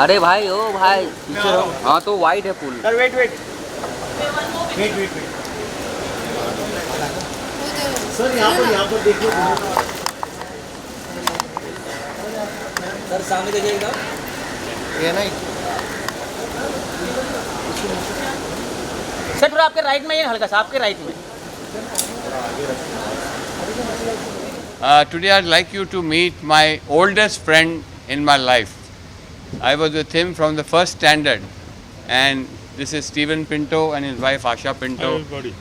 अरे भाई ओ भाई पीछे रहो। हाँ तो वाइट है पुल। Sir wait wait wait wait sir यहाँ पर देखिए सर सामने देखिएगा। ये नहीं सर थोड़ा आपके राइट में ही हल्का सा आपके राइट में। Today I'd like you to meet my oldest friend in my life. I was with him from the first standard, and this is Stephen Pinto and his wife Asha Pinto.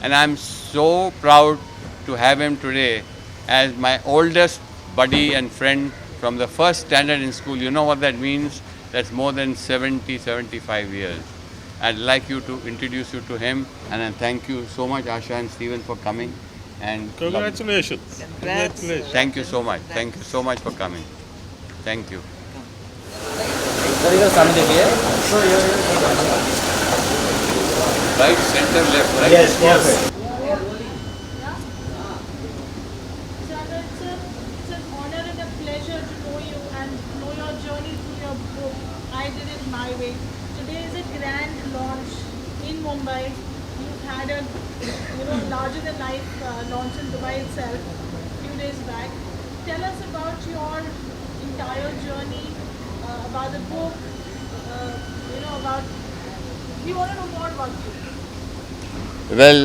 And I'm so proud to have him today as my oldest buddy and friend from the first standard in school. You know what that means? That's more than 75 years. I'd like you to introduce you to him, and I thank you so much, Asha and Stephen, for coming. And Congratulations. Congratulations. thank you so much. Thank you so much for coming. Thank you. Sir इधर सामने देखिए। Right, center, left, right. yes perfect It's an honor and a pleasure to know you and know your journey through your book. I did it my way. Today is a grand launch in Mumbai. You've had a larger than life launch in Dubai itself a few days back. Tell us about your entire journey, about the book. We want to know more about you. Well,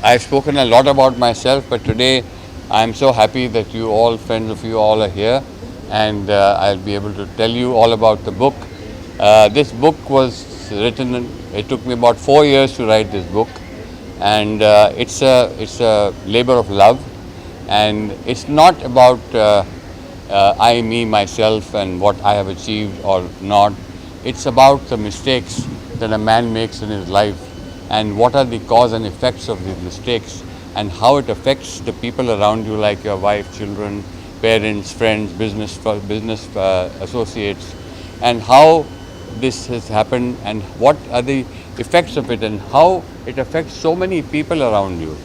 I've spoken a lot about myself, but today I'm so happy that you all, friends of you all, are here, and I'll be able to tell you all about the book. This book was written. It took me about 4 years to write this book, and it's a labor of love, and it's not about I, me, myself, and what I have achieved or not. It's about the mistakes that a man makes in his life, and what are the cause and effects of these mistakes, and how it affects the people around you, like your wife, children, parents, friends, business associates, and how this has happened, and what are the effects of it, and how it affects so many people around you.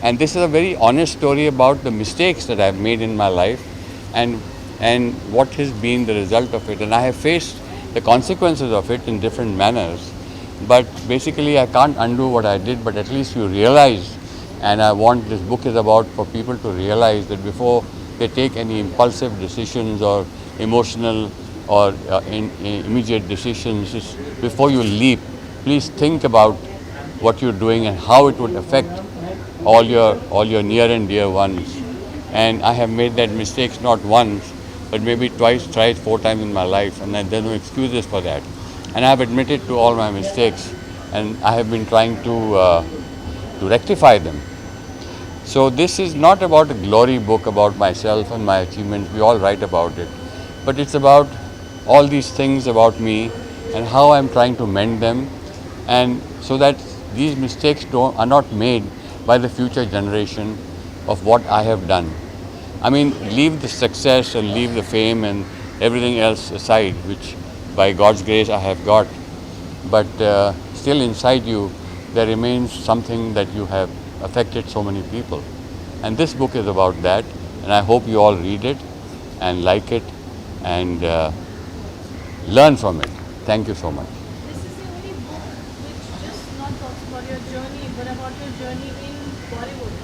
And this is a very honest story about the mistakes that I've made in my life, and what has been the result of it. And I have faced the consequences of it in different manners. But basically I can't undo what I did, but at least you realize, and I want this book is about for people to realize that before they take any impulsive decisions or emotional or immediate decisions, before you leap, please think about what you're doing and how it would affect all your near and dear ones. And I have made that mistakes not once, but maybe twice, thrice, 4 times in my life, and there are no excuses for that. And I have admitted to all my mistakes, and I have been trying to rectify them. So this is not about a glory book about myself and my achievements. We all write about it, but it's about all these things about me and how I'm trying to mend them, and so that these mistakes are not made by the future generation of what I have done. I mean, leave the success and leave the fame and everything else aside, which by God's grace I have got, but still inside you there remains something that you have affected so many people. And this book is about that, and I hope you all read it and like it and learn from it. Thank you so much. This is the only book which just not talks about your journey, but about your journey in Bollywood,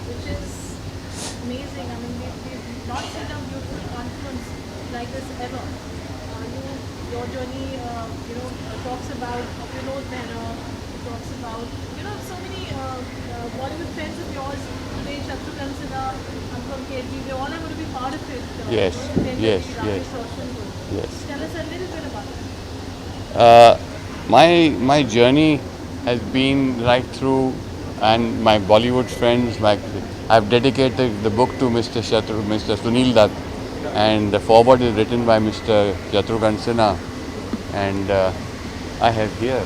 which is amazing. I mean, we've not seen a beautiful confluence like this ever. Your journey, talks about Vinod Mehra, talks about, so many Bollywood friends of yours today, Shatrughan Sinha, Anupam Kher, they all are going to be part of it. Yes, yes, yes. Yes. Tell us a little bit about it. My journey has been right through, and my Bollywood friends, I've dedicated the book to Mr. Sunil Dutt, and the foreword is written by Mr. Shatrughan Sinha, and I have here.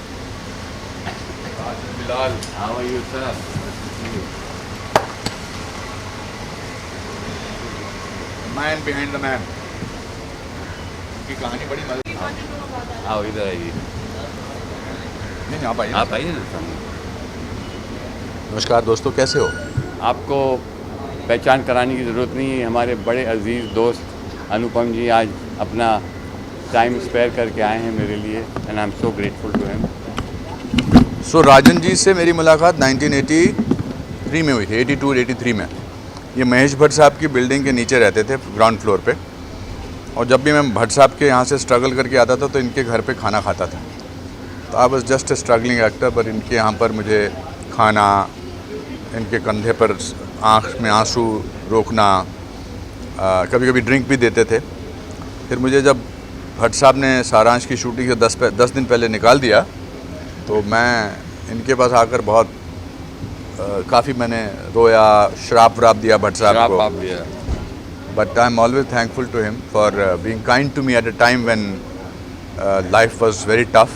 Bilal, how are you, sir? Man behind the man. की कहानी बड़ी मजेदार। We want to know about that. आओ इधर आइए। नहीं आप आइए। आप आइए ना सामने। नमस्कार दोस्तों, कैसे हो? आपको पहचान कराने की ज़रूरत नहीं है। हमारे बड़े अजीज़ दोस्त अनुपम जी आज अपना टाइम स्पेयर करके आए हैं मेरे लिए and I am so grateful to him. So Rajan ji से मेरी मुलाकात 1983 में हुई थी, 82-83 में। ये महेश भट्ट साहब की बिल्डिंग के नीचे रहते थे, ग्राउंड फ्लोर पे। और जब भी मैं भट्ट साहब के यहाँ से स्ट्रगल करके आता था तो इनके घर पे खाना खाता था। तो I was just a struggling actor, पर इनके यहाँ पर मुझे खाना, इनके कंधे पर आँख में आंसू रोकना, कभी कभी ड्रिंक भी देते थे। फिर मुझे जब भट्ट साहब ने सारांश की शूटिंग से 10 दिन पहले निकाल दिया तो मैं इनके पास आकर बहुत काफ़ी मैंने रोया, श्राप व्राप दिया भट्ट साहब को। But I am always thankful to him for being kind to me at a time when life was very tough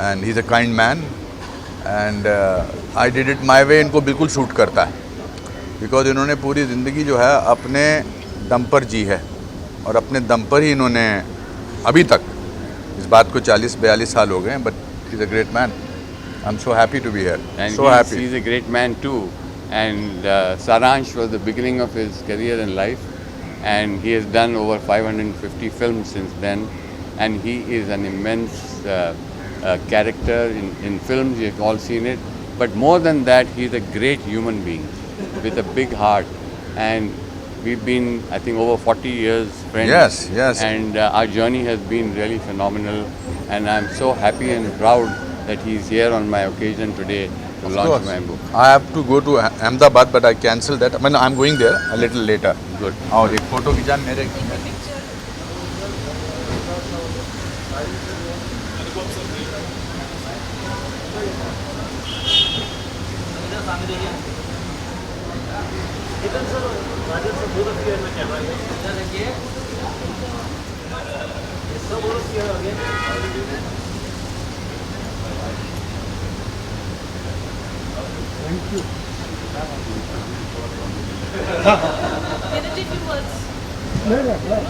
and he is a kind man and I did it my way. इनको बिल्कुल suit करता है because इन्होंने पूरी ज़िंदगी जो है अपने दम पर जी है और अपने दम पर ही इन्होंने अभी तक, इस बात को 40-42 साल हो गए हैं, but he is a great man. I am so happy to be here, so happy. He is a great man too, and Saransh was the beginning of his career in life, and he has done over 550 films since then, and he is an immense character in films. You have all seen it, but more than that, he is a great human being with a big heart, and we've been, I think, over 40 years friends. Yes, yes. And our journey has been really phenomenal, and I'm so happy and proud that he's here on my occasion today to launch my book. I have to go to Ahmedabad, but I cancelled that. I mean, I'm going there a little later. Good. और एक photo खींचा मेरे।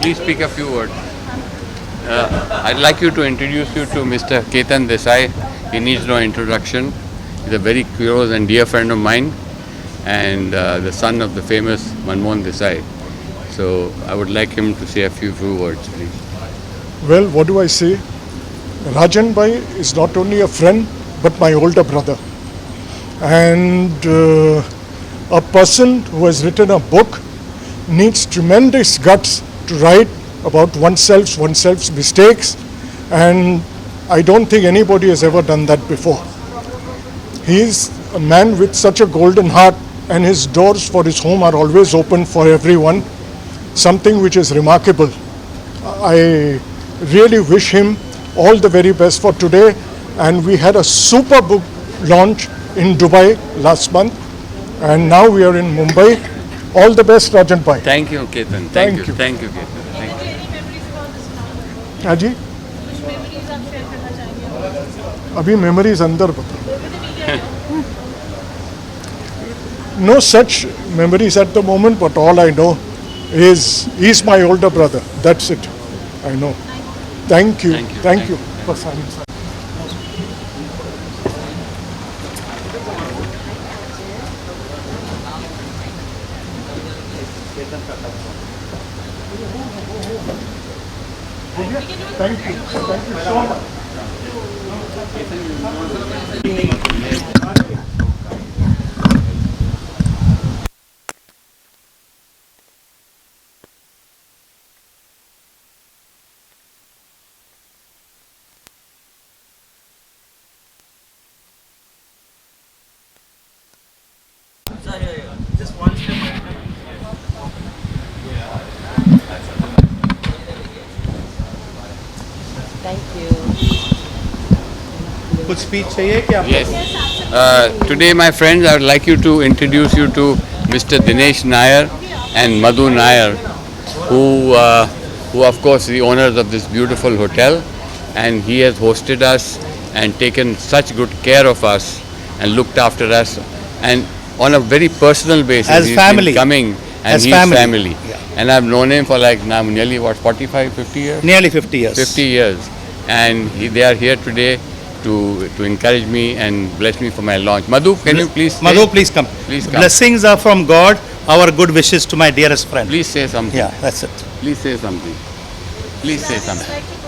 Please speak a few words. I'd like you to introduce you to Mr. Ketan Desai. He needs no introduction. He's a very close and dear friend of mine, and the son of the famous Manmohan Desai. So I would like him to say a few words, please. Well, what do I say? Rajan Bhai is not only a friend but my older brother, and a person who has written a book needs tremendous guts to write about oneself's mistakes, and I don't think anybody has ever done that before. He is a man with such a golden heart, and his doors for his home are always open for everyone, something which is remarkable. I really wish him all the very best for today, and we had a super book launch in Dubai last month, and now we are in Mumbai. All the best, Rajan Bhai. Thank you, Ketan. Thank you. Thank you, Ketan. Thank you. Any memories about this film? हाँ जी, कुछ memories आप share करना चाहेंगे? अभी memories अंदर बता। With the media. No such memories at the moment, but all I know is he's my older brother. That's it. I know. Thank you. Thank you. Thank you for signing. Thank you. Thank you so much. कुछ speech चाहिए क्या? Yes. Today, my friends, I would like you to introduce you to Mr. Dinesh Nair and Madhu Nair, who of course, the owners of this beautiful hotel, and he has hosted us and taken such good care of us and looked after us, and on a very personal basis. As he's family. been coming, and As he's family. Yeah. And I've known him for like now nearly what 45, 50 years. Nearly 50 years. 50 years, and they are here today to encourage me and bless me for my launch. Madhu, can you please? Madhu, please come. Please come. Blessings are from God. Our good wishes to my dearest friend. Please say something. Yeah, that's it. Please say something. Please say something. Like to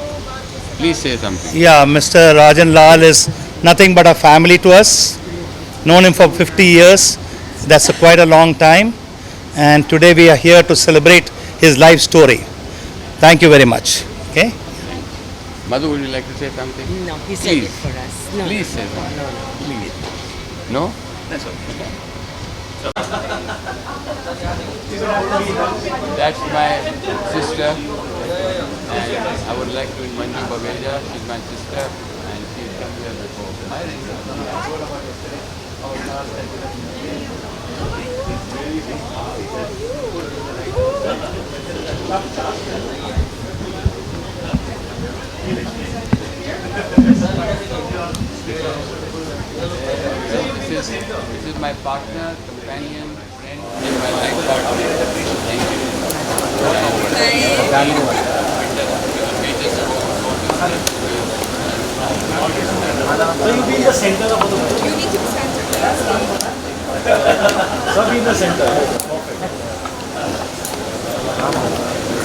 Please say something. Yeah, Mr. Rajan Lal is nothing but a family to us. Known him for 50 years. That's quite a long time. And today we are here to celebrate his life story. Thank you very much. Okay. Madhu, would you like to say something? No, he said Please. it for us. No. Please say something. Please. No? That's okay. That's my sister. And I would like to invite Manju Babeja. She's my sister. And she's come here before. This is my partner, companion, friend, and my life partner. Thank So you be in the center of the book. You need to be center. So be in the center.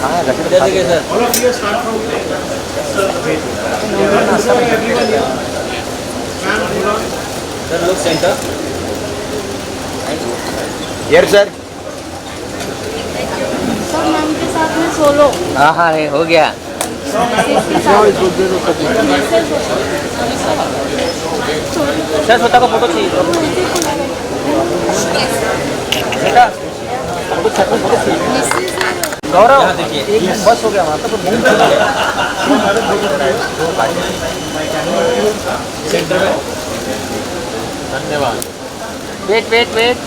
इधर देखिए sir. All of you start from there. Sir, look center. Here, sir. Sir ma'am के साथ में solo हाँ हाँ रे, हो गया. सर स्वतः का फोटो चाहिए. बेटा फोटो चाहिए. गौरव देखिए एक बस हो गया वहाँ तक घूम चुके हैं. सेंटर में. धन्यवाद. Wait wait wait.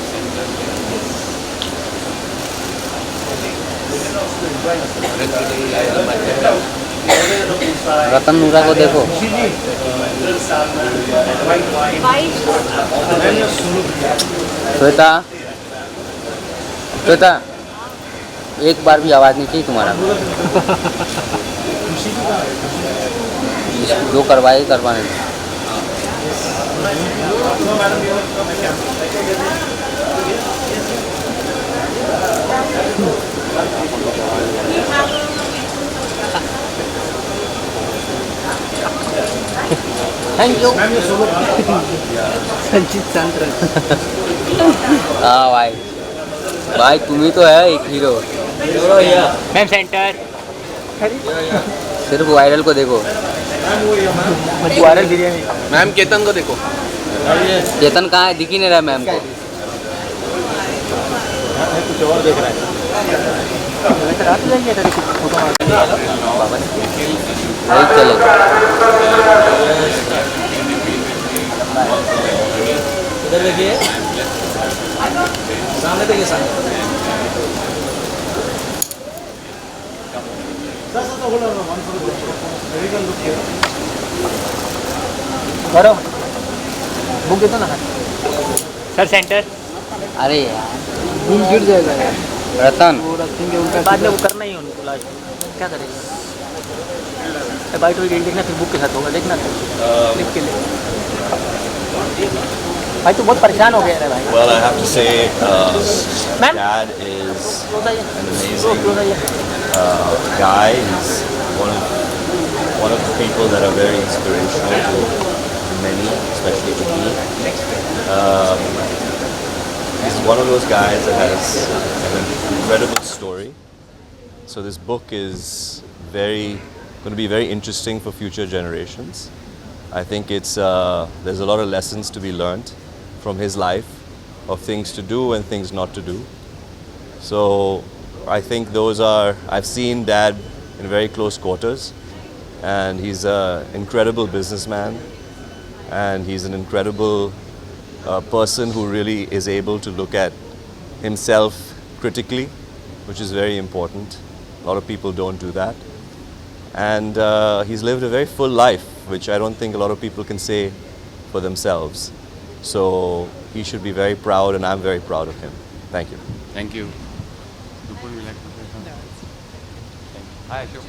रतन नूरा को देखो. श्वेता श्वेता, एक बार भी आवाज़ नहीं चाहिए तुम्हारा. जो करवाए करवाने. Thank you. संचित संतर. हाँ भाई, भाई तुम ही तो है एक हीरो. Ma'am centre. सिर्फ वायरल को देखो. वायरल बिरयानी. मैम केतन को देखो. चेतन कहाँ है? दिख ही नहीं रहा मैम को. कुछ और देख रहा है. वही चले. इधर देखिए. सामने देखिए सामने. करो बुक देता ना सर. सेंटर. अरे यार घूम गिर जाएगा यार. रतन बाद में वो करना ही है उनको. लास्ट क्या करेगा. बाइट हुई देखना फिर बुक के साथ होगा. देखना लिख के ले. भाई तो बहुत परेशान हो गया है भाई. Well, I have to say, Ma'am? Dad is close आइए. an amazing क्लोज आइए. guy. He's one of the people that are very inspirational to many, especially to me. He's one of those guys that has an incredible story. So this book is going to be very interesting for future generations. I think there's a lot of lessons to be learned from his life, of things to do and things not to do. So I think I've seen Dad in very close quarters, and he's an incredible businessman, and he's an incredible person who really is able to look at himself critically, which is very important. A lot of people don't do that. And he's lived a very full life, which I don't think a lot of people can say for themselves. So he should be very proud, and I'm very proud of him. Thank you. Thank you. Would you like to say something? Hi, Ashok.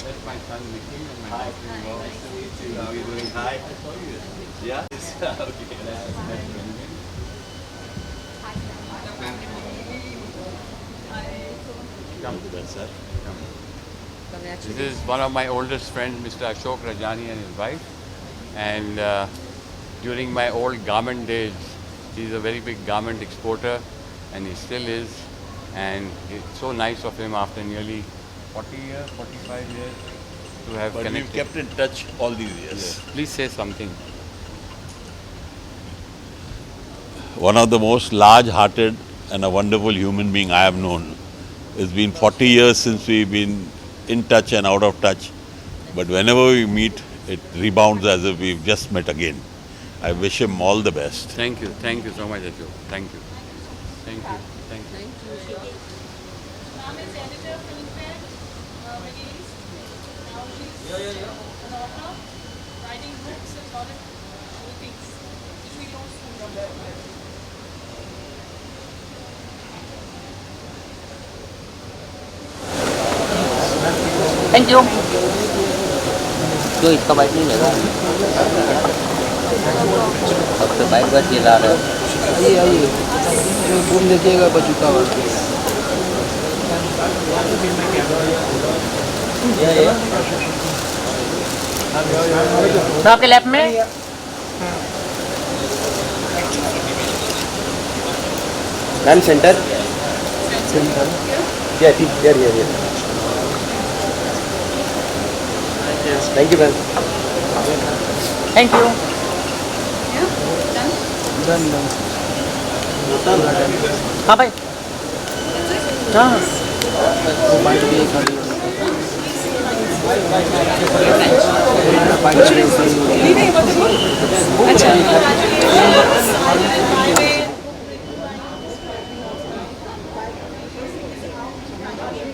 That's my son Nikhil and my daughter-in-law. We're doing Hi. Yeah. Okay. Come to that, sir. This is one of my oldest friends, Mr. Ashok Rajani and his wife. And during my old garment days, he's a very big garment exporter, and he still is. And it's so nice of him after nearly 40 years, 45 years to have But connected. we've kept in touch all these years. Yes. Please say something. One of the most large-hearted and a wonderful human being I have known. It's been 40 years since we've been in touch and out of touch. But whenever we meet, it rebounds as if we've just met again. I wish him all the best. Thank you. Thank you so much, Ashok. Thank you. Thank you. Thank you. Ma'am is editor of Filmfare, Middle East. Now she's an author, writing books and a lot of other things, which we know soon. Thank you. जो इसका bite नहीं लगा अब तो bite बस ये ला रहा है। आइए आइए, घूम देखिएगा बचूका वाला। तो आपके लैब में ma'am centre here. Thank you, ma'am. Thank you. हाँ भाई हाँ वो बाइट भी खाली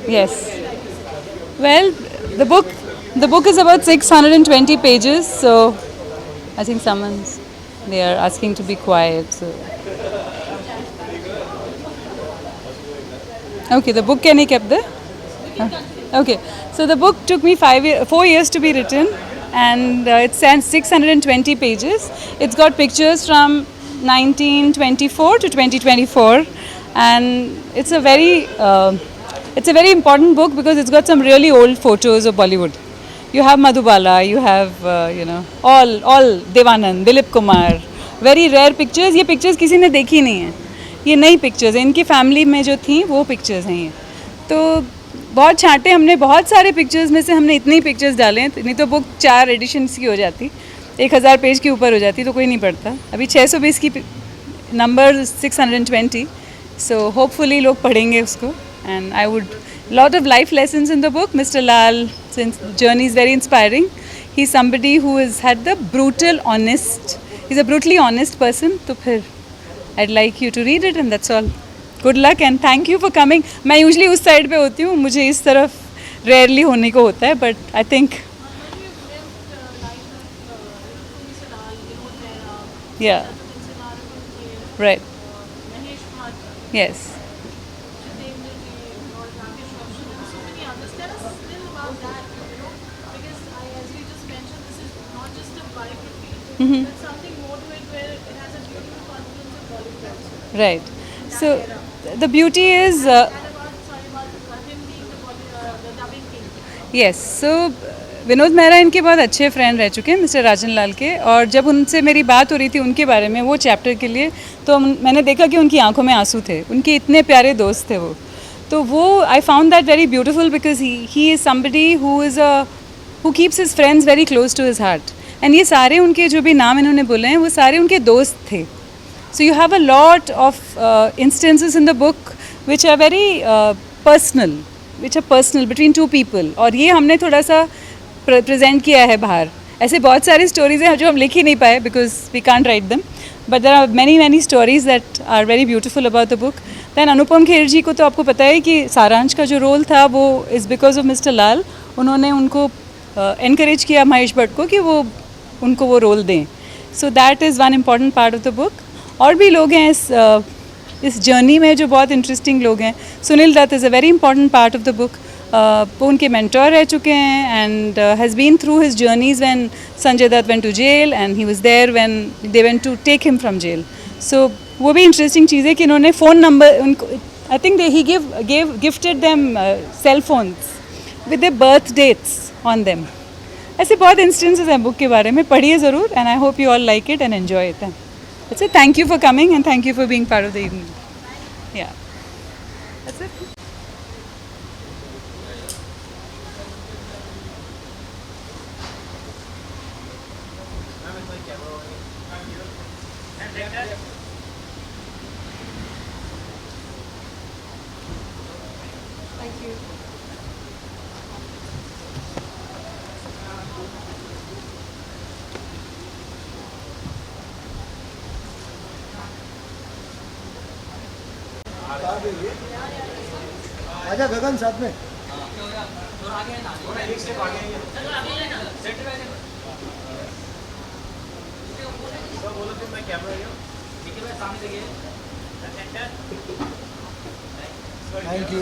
Yes. Well, the book is about 620 pages, so I think they are asking to be quiet. So. Okay, the book can be kept there? Okay, so the book took me 4 years to be written, and it stands 620 pages. It's got pictures from 1924 to 2024, and it's a very important book because it's got some really old photos of Bollywood. You have Madhubala, you have all Devanand, Dilip Kumar, very rare pictures. ये pictures किसी ने देखी नहीं है, ये नई pictures हैं, इनकी family में जो थी वो pictures हैं ये। तो बहुत छांटे हमने, बहुत सारे pictures में से हमने इतनी pictures डाले हैं, नहीं तो book 4 editions की हो जाती, 1000 पेज के ऊपर हो जाती तो कोई नहीं पढ़ता। अभी 620 की number 620, so hopefully लोग पढ़ेंगे उसको। And I would, lot of life lessons in the book. Mr. Lal, since the journey is very inspiring. He's somebody who has had the he's a brutally honest person. So phir, I'd like you to read it, and that's all. Good luck and thank you for coming. मैं usually उस side पे होती हूँ, मुझे इस तरफ rarely होने को होता है, but I think yeah, right, yes. Mm-hmm. There's something more to it where it has a beautiful confluence of Bollywood also. Right. So the beauty is And about him being the dubbing king. yes. So Vinod Mehra इनके बहुत अच्छे friend रह चुके हैं mister राजन लाल के, और जब उनसे मेरी बात हो रही थी उनके बारे में वो चैप्टर के लिए, तो मैंने देखा कि उनकी आंखों में आंसू थे, उनके इतने प्यारे दोस्त थे वो, तो वो I found that very beautiful because he is somebody who keeps his friends very close to his heart, and ये सारे उनके जो भी नाम इन्होंने बोले हैं वो सारे उनके दोस्त थे. So you have a lot of instances in the book which are very personal, between two people, और ये हमने थोड़ा सा प्रेजेंट किया है बाहर. ऐसे बहुत सारी स्टोरीज़ हैं जो हम लिख ही नहीं पाए because we can't write them, but there are many stories that are very beautiful about the book. Then Anupam Kher ji को तो आपको पता है कि सारांश का जो रोल था वो इज़ बिकॉज ऑफ मिस्टर लाल. उन्होंने उनको encourage किया महेश भट्ट को कि वो उनको वो रोल दें. So that is one important part of the book. और भी लोग हैं इस जर्नी में जो बहुत इंटरेस्टिंग लोग हैं. Sunil Dutt is a very important part of the book. वो उनके मेंटोर रह चुके हैं and has been through his journeys when Sanjay Dutt went to jail and he was there when they went to take him from jail. So वो भी interesting चीज़ है कि इन्होंने फ़ोन नंबर उनको, I think they he gifted them cell phones with the birth dates on them. ऐसे बहुत instances हैं book के बारे में, पढ़िए ज़रूर and I hope you all like it and enjoy it. That's it. Thank you for coming and thank you for being part of the evening. Yeah. That's it. Thank you. आजा गगन साथ में. Thank you.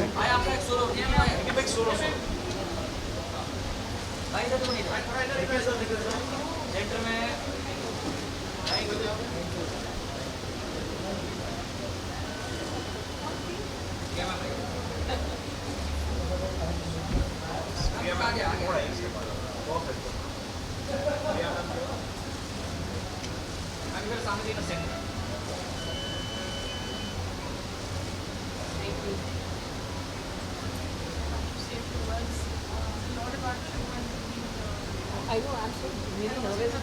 I know, I'm so really nervous.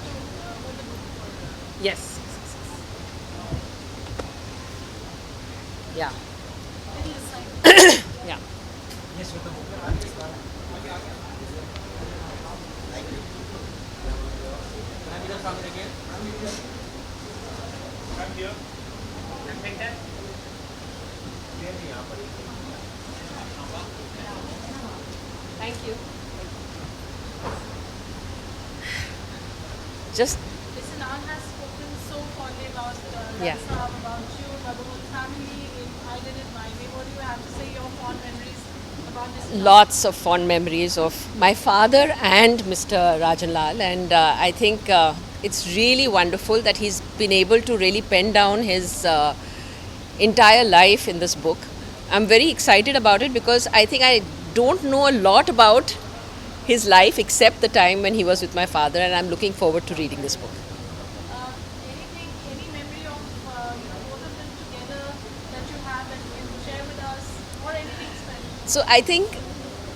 Yes. Yeah. Yeah. Yes, with the book. Thank you. Just Listen, Ann has spoken so fondly about Yeah. Rajasthan, about you, about the whole family in I Did It My Way. What do you have to say, your fond memories about this? lots of fond memories of my father and Mr. Rajan Lal, and I think it's really wonderful that he's been able to really pen down his entire life in this book. I'm very excited about it because I think I don't know a lot about his life except the time when he was with my father, and I'm looking forward to reading this book. Anything, any memory of both of them together that you have and you can share with us, or anything special? So I think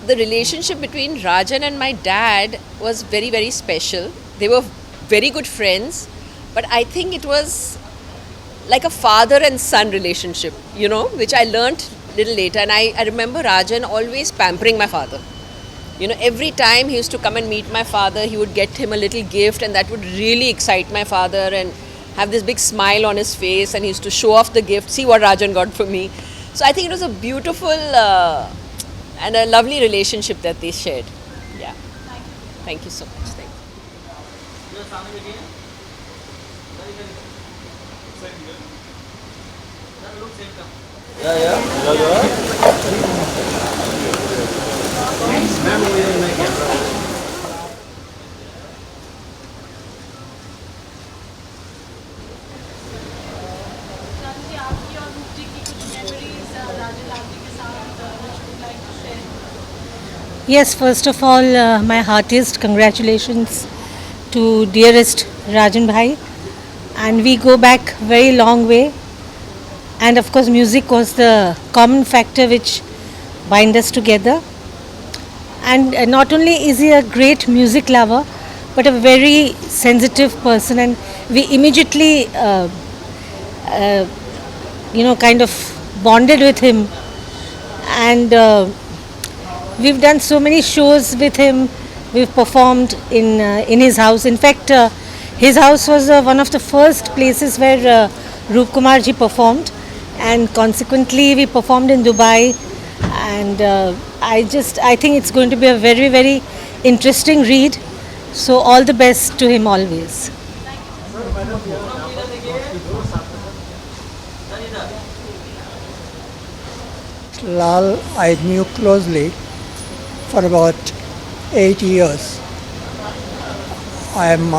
the relationship between Rajan and my dad was very, very special. They were very good friends, but I think it was like a father and son relationship, you know, which I learnt little later. And I remember Rajan always pampering my father. You know, every time he used to come and meet my father, he would get him a little gift, and that would really excite my father and have this big smile on his face, and he used to show off the gift, see what Rajan got for me. So I think it was a beautiful and a lovely relationship that they shared. Yeah. Thank you so much. Thank you. Janaki, आपकी और रूप जी की कुछ memories राजन लाल जी के साथ which you would like to share? Yes, first of all, my heartiest congratulations to dearest Rajan Bhai, and we go back very long way, and of course music was the common factor which bind us together. And not only is he a great music lover, but a very sensitive person, and we immediately kind of bonded with him, and we've done so many shows with him. We've performed in his house. In fact, his house was one of the first places where Roop Kumar ji performed, and consequently we performed in Dubai. And I think it's going to be a very, very interesting read. So all the best to him always. Lal I knew closely, for about 8 years. I am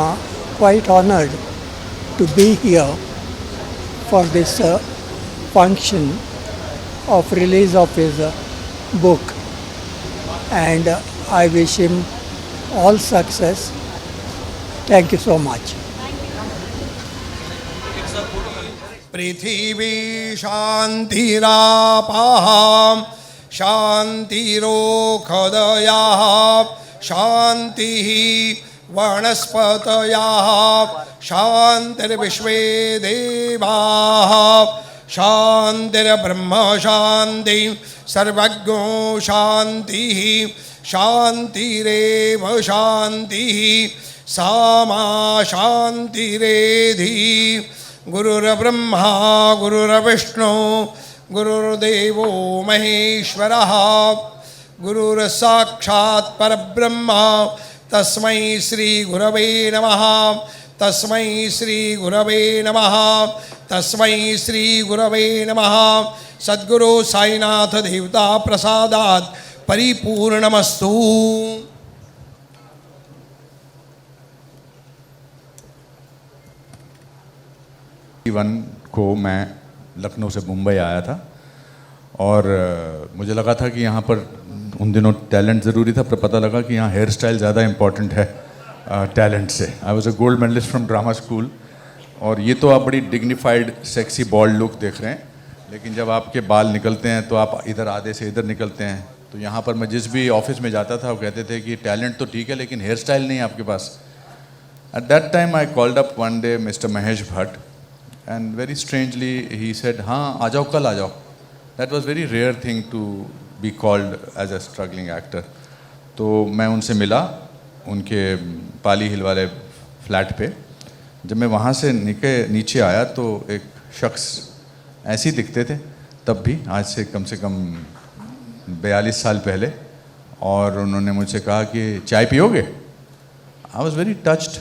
quite honored to be here for this function of release of his book, and I wish him all success. Thank you so much. पृथिवी शान्तिरापः शान्तिरोषधयः शान्तिः वनस्पतयः शान्तिर्विश्वे देवाः शान्तिर्ब्रह्म शान्ति सर्वज्ञो शान्तिः शान्तिरेव शान्तिः सामा शान्तिरेधि गुरुर्ब्रह्मा गुरुर्विष्णु गुरुर्देवो महेश्वरः गुरुर्साक्षात् परब्रह्म तस्मै श्री गुरवे नमः तस्मै श्री गुरवे नमः तस्मै श्री गुरवे नमः सद्गुरु साईनाथ देवता प्रसादात् परिपूर्णमस्तु। वन को मैं लखनऊ से मुंबई आया था और मुझे लगा था कि यहाँ पर उन दिनों टैलेंट ज़रूरी था, पर पता लगा कि यहाँ हेयर स्टाइल ज़्यादा इम्पॉर्टेंट है टैलेंट से। I was a gold medallist from drama school और ये तो आप बड़ी डिग्निफाइड सेक्सी बॉल्ड लुक देख रहे हैं, लेकिन जब आपके बाल निकलते हैं तो आप इधर आधे से इधर निकलते हैं। तो यहाँ पर मैं जिस भी ऑफिस में जाता था वो कहते थे कि टैलेंट तो ठीक है लेकिन हेयर स्टाइल नहीं है आपके पास। At that time I called up one day mister Mahesh Bhatt and very strangely he said, हाँ आ जाओ कल आ जाओ। That was very rare thing to be called as a struggling actor। तो मैं उनसे मिला उनके पाली हिल वाले फ्लैट पे। जब मैं वहाँ से नीचे आया तो एक शख्स ऐसे ही दिखते थे तब भी, आज से कम 42 साल पहले, और उन्होंने मुझसे कहा कि चाय पियोगे। I was very touched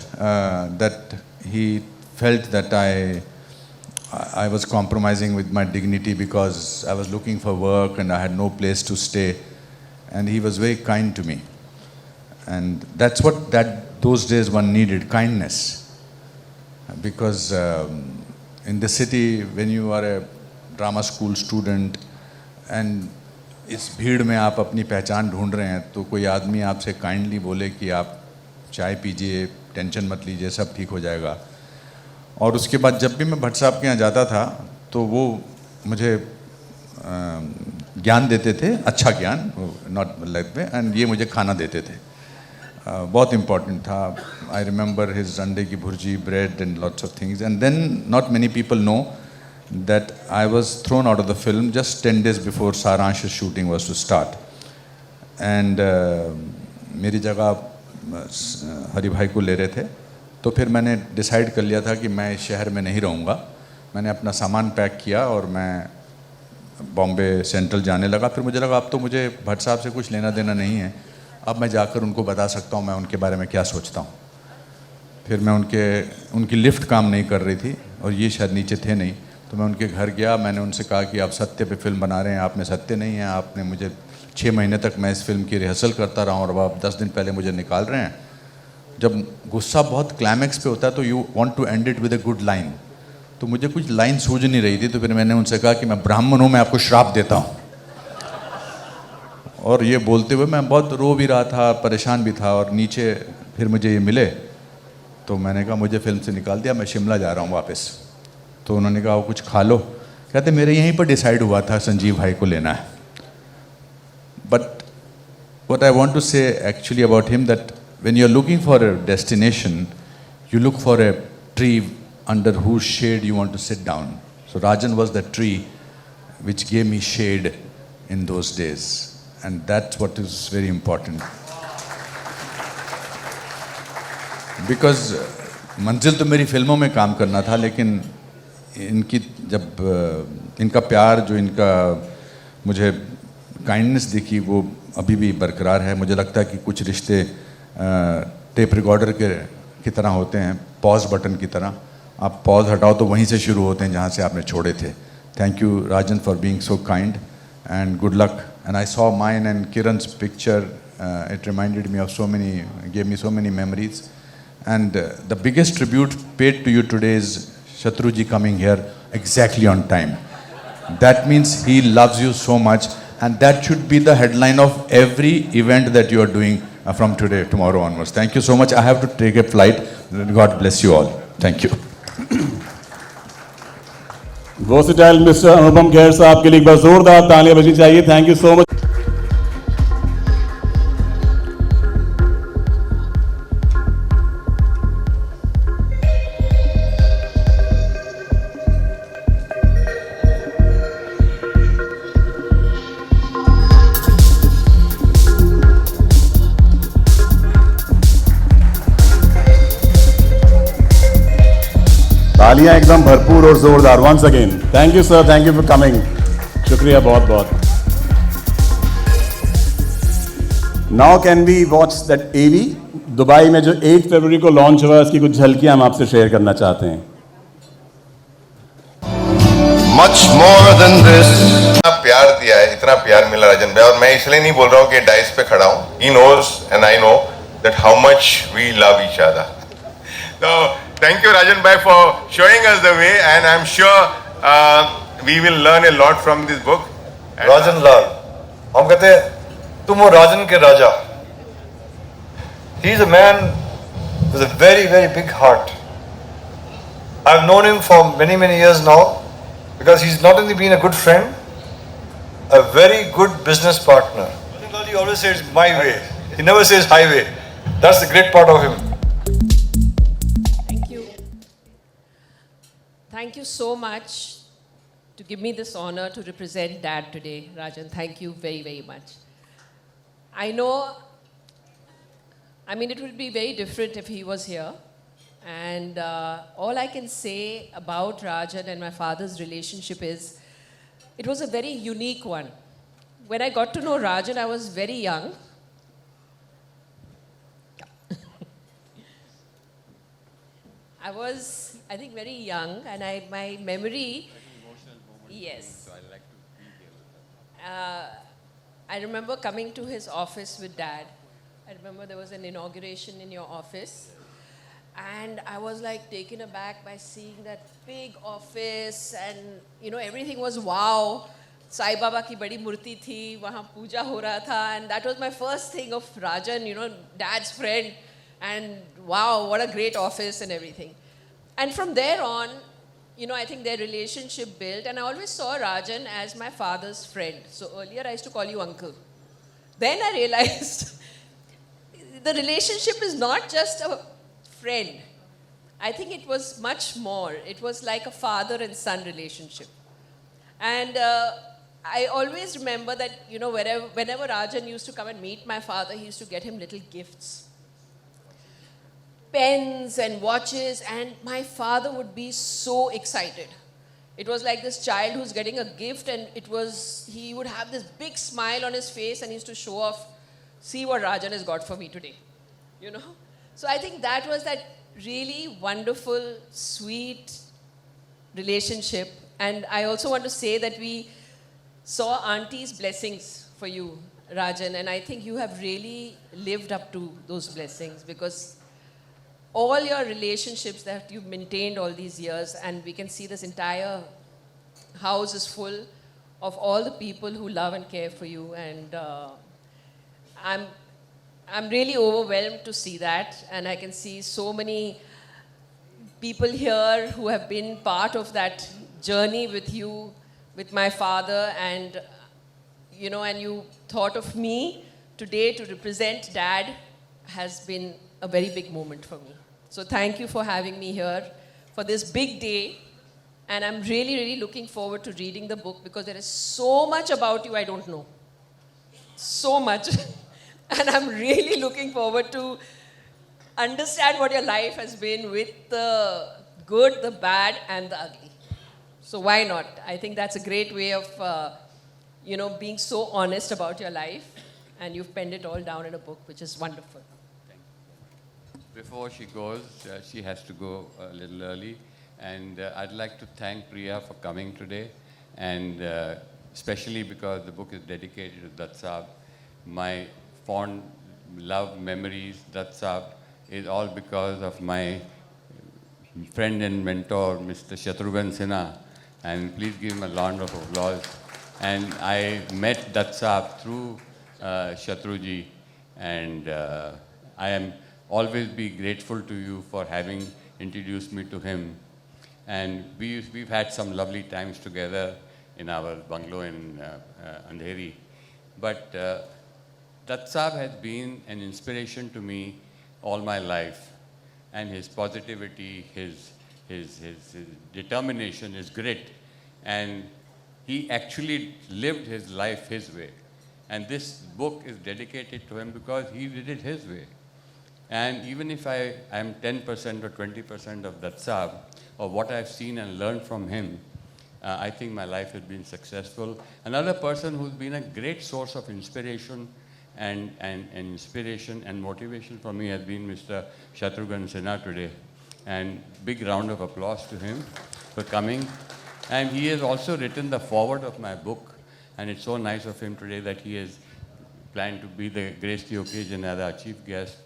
that he felt that I was compromising with my dignity because I was looking for work and I had no place to stay, and he was very kind to me, and that's what those days one needed, kindness, because in the city when you are a drama school student and इस भीड़ में आप अपनी पहचान ढूंढ रहे हैं तो कोई आदमी आपसे काइंडली बोले कि आप चाय पीजिए, टेंशन मत लीजिए, सब ठीक हो जाएगा। और उसके बाद जब भी मैं भट्ट साहब के यहाँ जाता था तो वो मुझे ज्ञान देते थे, अच्छा ज्ञान, नॉट लाइक में, एंड ये मुझे खाना देते थे, बहुत इम्पॉर्टेंट था। आई रिमेंबर हिज अंडे की bhurji, bread and lots of things, and then not many people know that I was thrown out of the film just 10 days before Saaransh shooting was to start, and मेरी जगह हरि भाई को ले रहे थे। तो फिर मैंने डिसाइड कर लिया था कि मैं इस शहर में नहीं रहूँगा। मैंने अपना सामान पैक किया और मैं बॉम्बे सेंट्रल जाने लगा। फिर मुझे लगा अब तो मुझे भट्ट साहब से कुछ लेना देना नहीं है, अब मैं जाकर उनको बता सकता हूँ मैं उनके बारे में क्या सोचता हूँ। फिर मैं उनकी लिफ्ट काम नहीं कर रही थी और ये शायद नीचे थे नहीं, तो मैं उनके घर गया। मैंने उनसे कहा कि आप सत्य पे फिल्म बना रहे हैं, आप में सत्य नहीं है, आपने मुझे 6 महीने तक मैं इस फिल्म की रिहर्सल करता रहा हूँ और अब आप 10 दिन पहले मुझे निकाल रहे हैं। जब गुस्सा बहुत क्लाइमैक्स पे होता है तो you want to end it with a good line, तो मुझे कुछ लाइन सूझ नहीं रही थी। तो फिर मैंने उनसे कहा कि मैं ब्राह्मण हूँ, मैं आपको श्राप देता हूँ। और ये बोलते हुए मैं बहुत रो भी रहा था, परेशान भी था, और नीचे फिर मुझे ये मिले तो मैंने कहा मुझे फिल्म से निकाल दिया, मैं शिमला जा रहा हूँ वापस। तो उन्होंने कहा वो कुछ खा लो, कहते मेरे यहीं पर डिसाइड हुआ था संजीव भाई को लेना है। But what I want to say actually about him that when you are looking for a destination, you look for a tree under whose shade you want to sit down. So Rajan was the tree which gave me shade in those days, and that's what is very important. Because मंजिल तो मेरी फिल्मों में काम करना था, लेकिन इनकी जब इनका प्यार, जो इनका मुझे काइंडनेस दिखी, वो अभी भी बरकरार है। मुझे लगता है कि कुछ रिश्ते टेप रिकॉर्डर की तरह होते हैं, पॉज बटन की तरह। आप पॉज हटाओ तो वहीं से शुरू होते हैं जहाँ से आपने छोड़े थे। Thank you Rajan for being so kind and good luck. And I saw mine and Kiran's picture It reminded me of gave me so many memories. And the biggest tribute paid to you today is Shatruji coming here exactly on time. That means he loves you so much, and that should be the headline of every event that you are doing from tomorrow onwards. Thank you so much. I have to take a flight. God bless you all. Thank you. Versatile mister Anupam Kher साहब के लिए एक बार जोरदार तालियां बजनी चाहिए. Thank you so much. तालियां एकदम भरपूर और जोरदार. Once again thank you sir, thank you for coming. शुक्रिया बहुत बहुत. Now can we watch that AV Dubai में जो 8 फरवरी को लॉन्च हुआ, उसकी कुछ झलकियां हम आपसे शेयर करना चाहते हैं. Much more than this. इतना प्यार दिया है, इतना प्यार मिला राजन भाई, और मैं इसलिए नहीं बोल रहा हूँ कि डाइस पे खड़ा हूँ. He knows and I know that how much we love each other. So thank you Rajan bhai for showing us the way, and I'm sure we will learn a lot from this book. राजन लाल, हम कहते हैं तुम हो राजन के राजा. He is a man with a very very big heart. I've known him for many years now, because he's not only been a good friend, a very good business partner. He always says my way. He never says highway. That's the great part of him. Thank you so much to give me this honor to represent Dad today, Rajan. Thank you very, very much. I know, I mean, it would be very different if he was here. And all I can say about Rajan and my father's relationship is, it was a very unique one. When I got to know Rajan, I was very young. I was, I think, very young, and my memory, yes. I remember coming to his office with Dad. I remember there was an inauguration in your office, and I was like taken aback by seeing that big office, and you know, everything was wow. Sai Baba ki badi murti thi, wahan puja ho raha tha, and that was my first thing of Rajan, you know, Dad's friend. And wow, what a great office and everything. And from there on, you know, I think their relationship built, and I always saw Rajan as my father's friend. So earlier I used to call you uncle. Then I realized the relationship is not just a friend. I think it was much more. It was like a father and son relationship. And I always remember that, you know, whenever Rajan used to come and meet my father, he used to get him little gifts. Pens and watches, and my father would be so excited. It was like this child who's getting a gift, and he would have this big smile on his face, and he used to show off, see what Rajan has got for me today, you know. So I think that was that really wonderful, sweet relationship. And I also want to say that we saw Auntie's blessings for you, Rajan, and I think you have really lived up to those blessings, because all your relationships that you've maintained all these years, and we can see this entire house is full of all the people who love and care for you, and I'm really overwhelmed to see that, and I can see so many people here who have been part of that journey with you, with my father, and you know, and you thought of me today to represent Dad has been a very big moment for me. So thank you for having me here for this big day. And I'm really, really looking forward to reading the book, because there is so much about you I don't know. So much. And I'm really looking forward to understand what your life has been, with the good, the bad, and the ugly. So why not? I think that's a great way of, you know, being so honest about your life. And you've penned it all down in a book, which is wonderful. Before she goes, she has to go a little early, and I'd like to thank Priya for coming today, and especially because the book is dedicated to Dutt Saab. My fond love memories, Dutt Saab, is all because of my friend and mentor, Mr. Shatrughan Sinha. And please give him a round of applause. And I met Dutt Saab through Shatruji, and I am always be grateful to you for having introduced me to him. And we've had some lovely times together in our bungalow in Andheri. But Dutt Saab has been an inspiration to me all my life. And his positivity, his determination, his grit. And he actually lived his life his way. And this book is dedicated to him because he did it his way. And even if I am 10% or 20% of Dutt Saab, or what I've seen and learned from him, I think my life has been successful. Another person who's been a great source of inspiration and inspiration and motivation for me has been Mr. Shatrughan Sinha today. And big round of applause to him for coming. And he has also written the foreword of my book. And it's so nice of him today that he has planned to be the grace the occasion as our chief guest.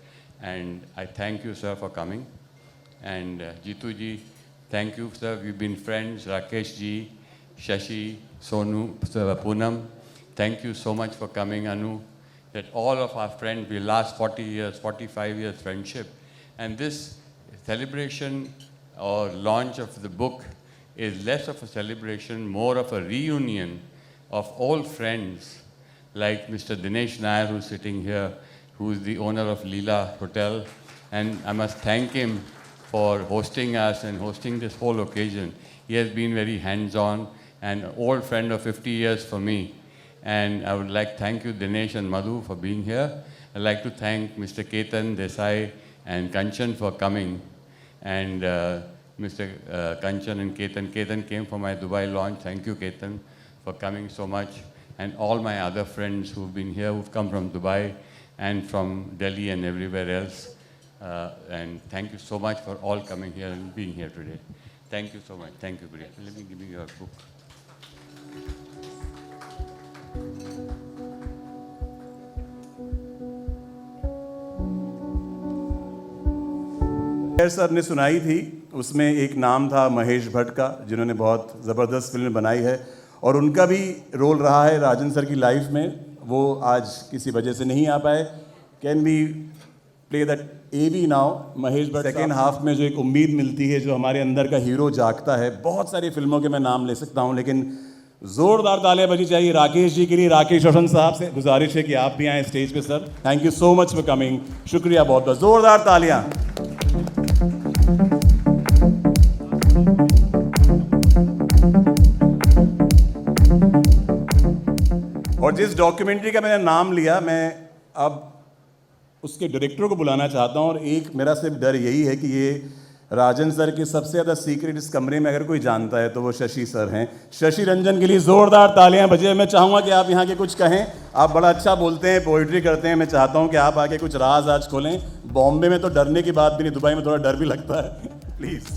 And I thank you, sir, for coming. And Jitu ji, thank you, sir. We've been friends. Rakesh ji, Shashi, Sonu, Poonam, thank you so much for coming, Anu. That all of our friends, we last 40 years, 45 years friendship. And this celebration or launch of the book is less of a celebration, more of a reunion of old friends like Mr. Dinesh Nair, who's sitting here, who is the owner of Leela Hotel. And I must thank him for hosting us and hosting this whole occasion. He has been very hands-on and an old friend of 50 years for me. And I would like to thank you, Dinesh and Madhu, for being here. I'd like to thank Mr. Ketan Desai and Kanchan for coming. And Mr. Kanchan and Ketan. Ketan came for my Dubai launch. Thank you, Ketan, for coming so much. And all my other friends who've been here, who've come from Dubai and from Delhi and everywhere else. And thank you so much for all coming here and being here today. Thank you so much. Thank you, Priya. Let me give you your book. खैर sir ने सुनाई थी, उसमें एक नाम था महेश भट्ट का, जिन्होंने बहुत ज़बरदस्त फिल्म बनाई है और उनका भी रोल रहा है राजन सर की लाइफ में। वो आज किसी वजह से नहीं आ पाए। Can we play that AV now? Mahesh Bhatt second half में जो एक उम्मीद मिलती है, जो हमारे अंदर का हीरो जागता है। बहुत सारी फिल्मों के मैं नाम ले सकता हूँ, लेकिन ज़ोरदार तालियां बजी चाहिए राकेश जी के लिए। राकेश रोशन साहब से गुजारिश है कि आप भी आएँ स्टेज पे sir. Thank you so much for coming. शुक्रिया बहुत बहुत, ज़ोरदार तालियां। और जिस डॉक्यूमेंट्री का मैंने नाम लिया, मैं अब उसके डायरेक्टर को बुलाना चाहता हूं। और एक मेरा सिर्फ डर यही है कि ये राजन सर के सबसे ज़्यादा सीक्रेट इस कमरे में अगर कोई जानता है तो वो शशि सर हैं। शशि रंजन के लिए ज़ोरदार तालियां बजे। मैं चाहूँगा कि आप यहाँ के कुछ कहें। आप बड़ा अच्छा बोलते हैं, पोइट्री करते हैं। मैं चाहता हूँ कि आप आके कुछ राज आज खोलें। बॉम्बे में तो डरने की बात भी नहीं, दुबई में थोड़ा डर भी लगता है। Please.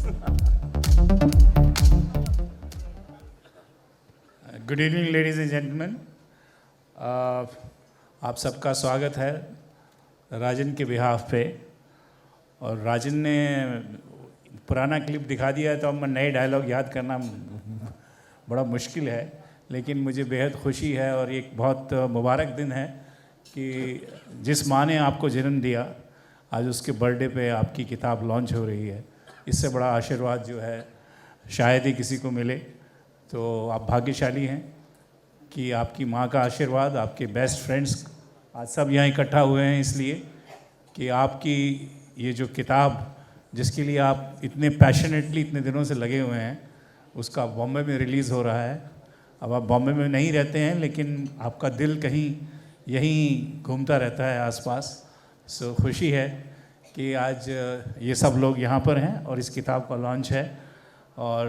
Good evening ladies and gentleman. आप सबका स्वागत है राजन के बिहाफ पे। और राजन ने पुराना क्लिप दिखा दिया तो अब नए डायलॉग याद करना बड़ा मुश्किल है, लेकिन मुझे बेहद खुशी है और एक बहुत मुबारक दिन है कि जिस माँ ने आपको जन्म दिया, आज उसके बर्थडे पे आपकी किताब लॉन्च हो रही है। इससे बड़ा आशीर्वाद जो है शायद ही किसी को मिले। तो आप भाग्यशाली हैं कि आपकी माँ का आशीर्वाद, आपके बेस्ट फ्रेंड्स आज सब यहाँ इकट्ठा हुए हैं इसलिए कि आपकी ये जो किताब जिसके लिए आप इतने पैशनेटली इतने दिनों से लगे हुए हैं, उसका बॉम्बे में रिलीज़ हो रहा है। अब आप बॉम्बे में नहीं रहते हैं, लेकिन आपका दिल कहीं यहीं घूमता रहता है आसपास। सो खुशी है कि आज ये सब लोग यहाँ पर हैं और इस किताब का लॉन्च है। और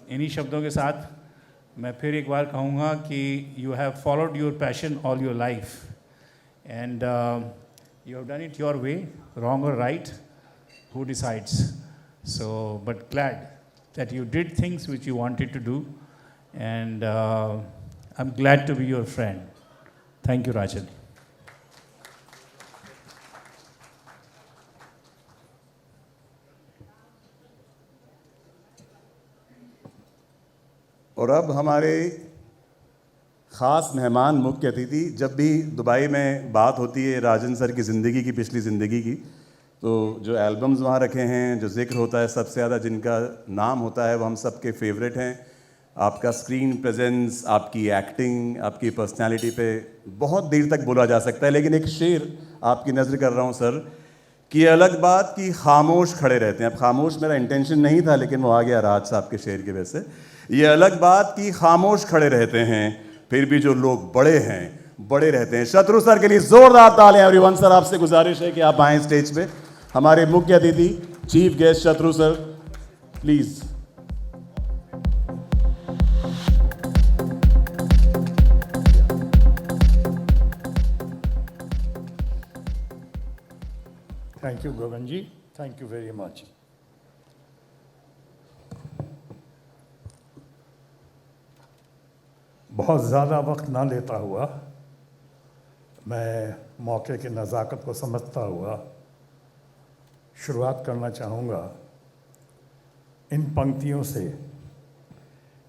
इन्हीं शब्दों के साथ मैं फिर एक बार कहूँगा कि you have followed your passion all your life and you have done it your way, wrong or right, who decides? So, but glad that you did things which you wanted to do, and I'm glad to be your friend. Thank you, Rajan. और अब हमारे ख़ास मेहमान मुख्य अतिथि, जब भी Dubai में बात होती है राजन सर की ज़िंदगी की, पिछली ज़िंदगी की, तो जो एल्बम्स वहाँ रखे हैं, जो जिक्र होता है, सबसे ज़्यादा जिनका नाम होता है वो हम सब के फेवरेट हैं। आपका स्क्रीन प्रेजेंस, आपकी एक्टिंग, आपकी पर्सनालिटी पे बहुत देर तक बोला जा सकता है, लेकिन एक शेर आपकी नज़र कर रहा हूँ सर, कि अलग बात कि खामोश खड़े रहते हैं। अब खामोश मेरा इंटेंशन नहीं था, लेकिन वो आ गया राज साहब के शेर की वजह से। ये अलग बात कि खामोश खड़े रहते हैं, फिर भी जो लोग बड़े हैं बड़े रहते हैं। शत्रु सर के लिए जोरदार तालियां। एवरीवन सर, आपसे गुजारिश है कि आप आएँ स्टेज पे। हमारे मुख्य अतिथि chief guest Shatru sir, please. Thank you Govind ji, thank you very much. बहुत ज़्यादा वक्त ना लेता हुआ, मैं मौके की नज़ाकत को समझता हुआ शुरुआत करना चाहूँगा इन पंक्तियों से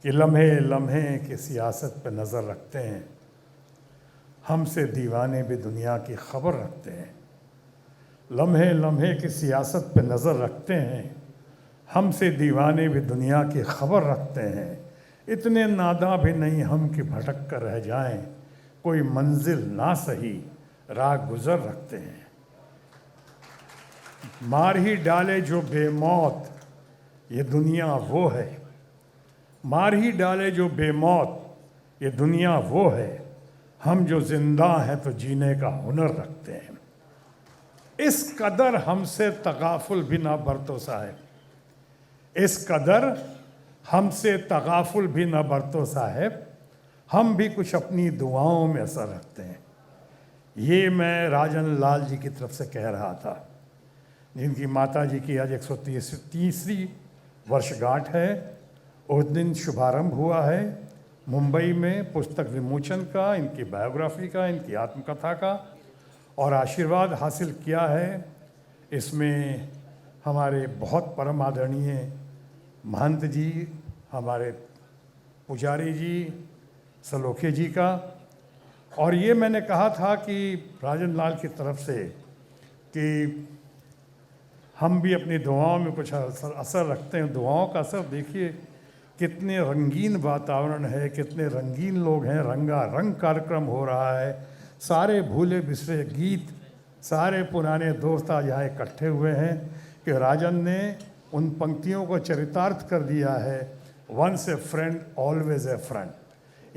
कि लम्हे लम्हे की सियासत पे नज़र रखते हैं, हमसे दीवाने भी दुनिया की खबर रखते हैं। लम्हे लम्हे की सियासत पे नज़र रखते हैं, हमसे दीवाने भी दुनिया की खबर रखते हैं। इतने नादा भी नहीं हम कि भटक कर रह जाएं, कोई मंजिल ना सही राह गुज़र रखते हैं। मार ही डाले जो बेमौत ये दुनिया वो है, मार ही डाले जो बेमौत ये दुनिया वो है, हम जो जिंदा हैं तो जीने का हुनर रखते हैं। इस कदर हमसे तगाफुल भी ना बरतो साहब, इस कदर हमसे तगाफुल भी ना बरतो साहब, हम भी कुछ अपनी दुआओं में असर रखते हैं। ये मैं राजन लाल जी की तरफ से कह रहा था, जिनकी माता जी की आज 130वीं वर्षगांठ है। उस दिन शुभारंभ हुआ है मुंबई में पुस्तक विमोचन का, इनकी बायोग्राफी का, इनकी आत्मकथा का, और आशीर्वाद हासिल किया है इसमें हमारे बहुत परम आदरणीय महंत जी, हमारे पुजारी जी, सलोखे जी का। और ये मैंने कहा था कि राजन लाल की तरफ से कि हम भी अपनी दुआओं में कुछ असर रखते हैं। दुआओं का असर देखिए, कितने रंगीन वातावरण है, कितने रंगीन लोग हैं, रंगारंग कार्यक्रम हो रहा है, सारे भूले बिसरे गीत, सारे पुराने दोस्त आज यहाँ इकट्ठे हुए हैं कि राजन ने उन पंक्तियों को चरितार्थ कर दिया है, once a friend always a friend.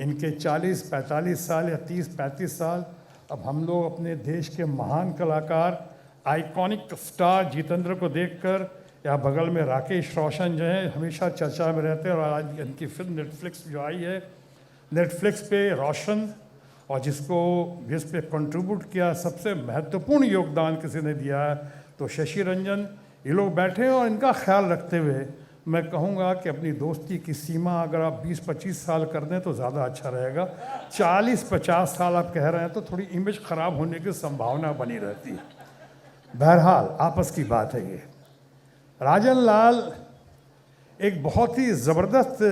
इनके 40-45 साल या 30-35 साल, अब हम लोग अपने देश के महान कलाकार, आइकॉनिक स्टार जितेंद्र को देखकर, या बगल में राकेश रोशन जो हैं हमेशा चर्चा में रहते हैं, और आज इनकी फिल्म नेटफ्लिक्स जो आई है, नेटफ्लिक्स पे रोशन, और जिस पे कंट्रीब्यूट किया, सबसे महत्वपूर्ण योगदान किसी ने दिया है तो शशि रंजन। ये लोग बैठे हैं और इनका ख्याल रखते हुए मैं कहूँगा कि अपनी दोस्ती की सीमा अगर आप 20-25 साल कर दें तो ज़्यादा अच्छा रहेगा। 40-50 साल आप कह रहे हैं तो थोड़ी इमेज ख़राब होने की संभावना बनी रहती है। बहरहाल आपस की बात है ये। राजन लाल एक बहुत ही ज़बरदस्त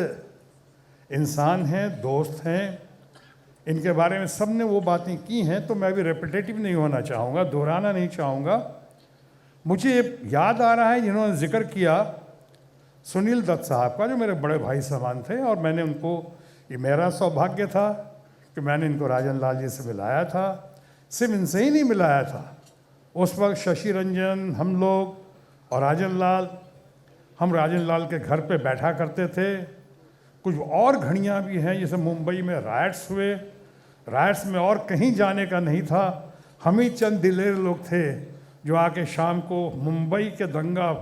इंसान हैं, दोस्त हैं। इनके बारे में सब ने वो बातें की हैं तो मैं भी रेपिटेटिव नहीं होना चाहूँगा, दोहराना नहीं चाहूँगा। मुझे याद आ रहा है जिन्होंने जिक्र किया सुनील दत्त साहब का, जो मेरे बड़े भाई समान थे, और मैंने उनको, ये मेरा सौभाग्य था कि मैंने इनको राजन लाल जी से मिलाया था। सिर्फ इनसे ही नहीं मिलाया था, उस वक्त शशि रंजन, हम लोग और राजन लाल, हम राजन लाल के घर पे बैठा करते थे। कुछ और घड़ियाँ भी हैं, जैसे मुंबई में राइट्स हुए, राइट्स में और कहीं जाने का नहीं था, हम ही चंद दिलेर लोग थे जो आके शाम को मुंबई के दंगा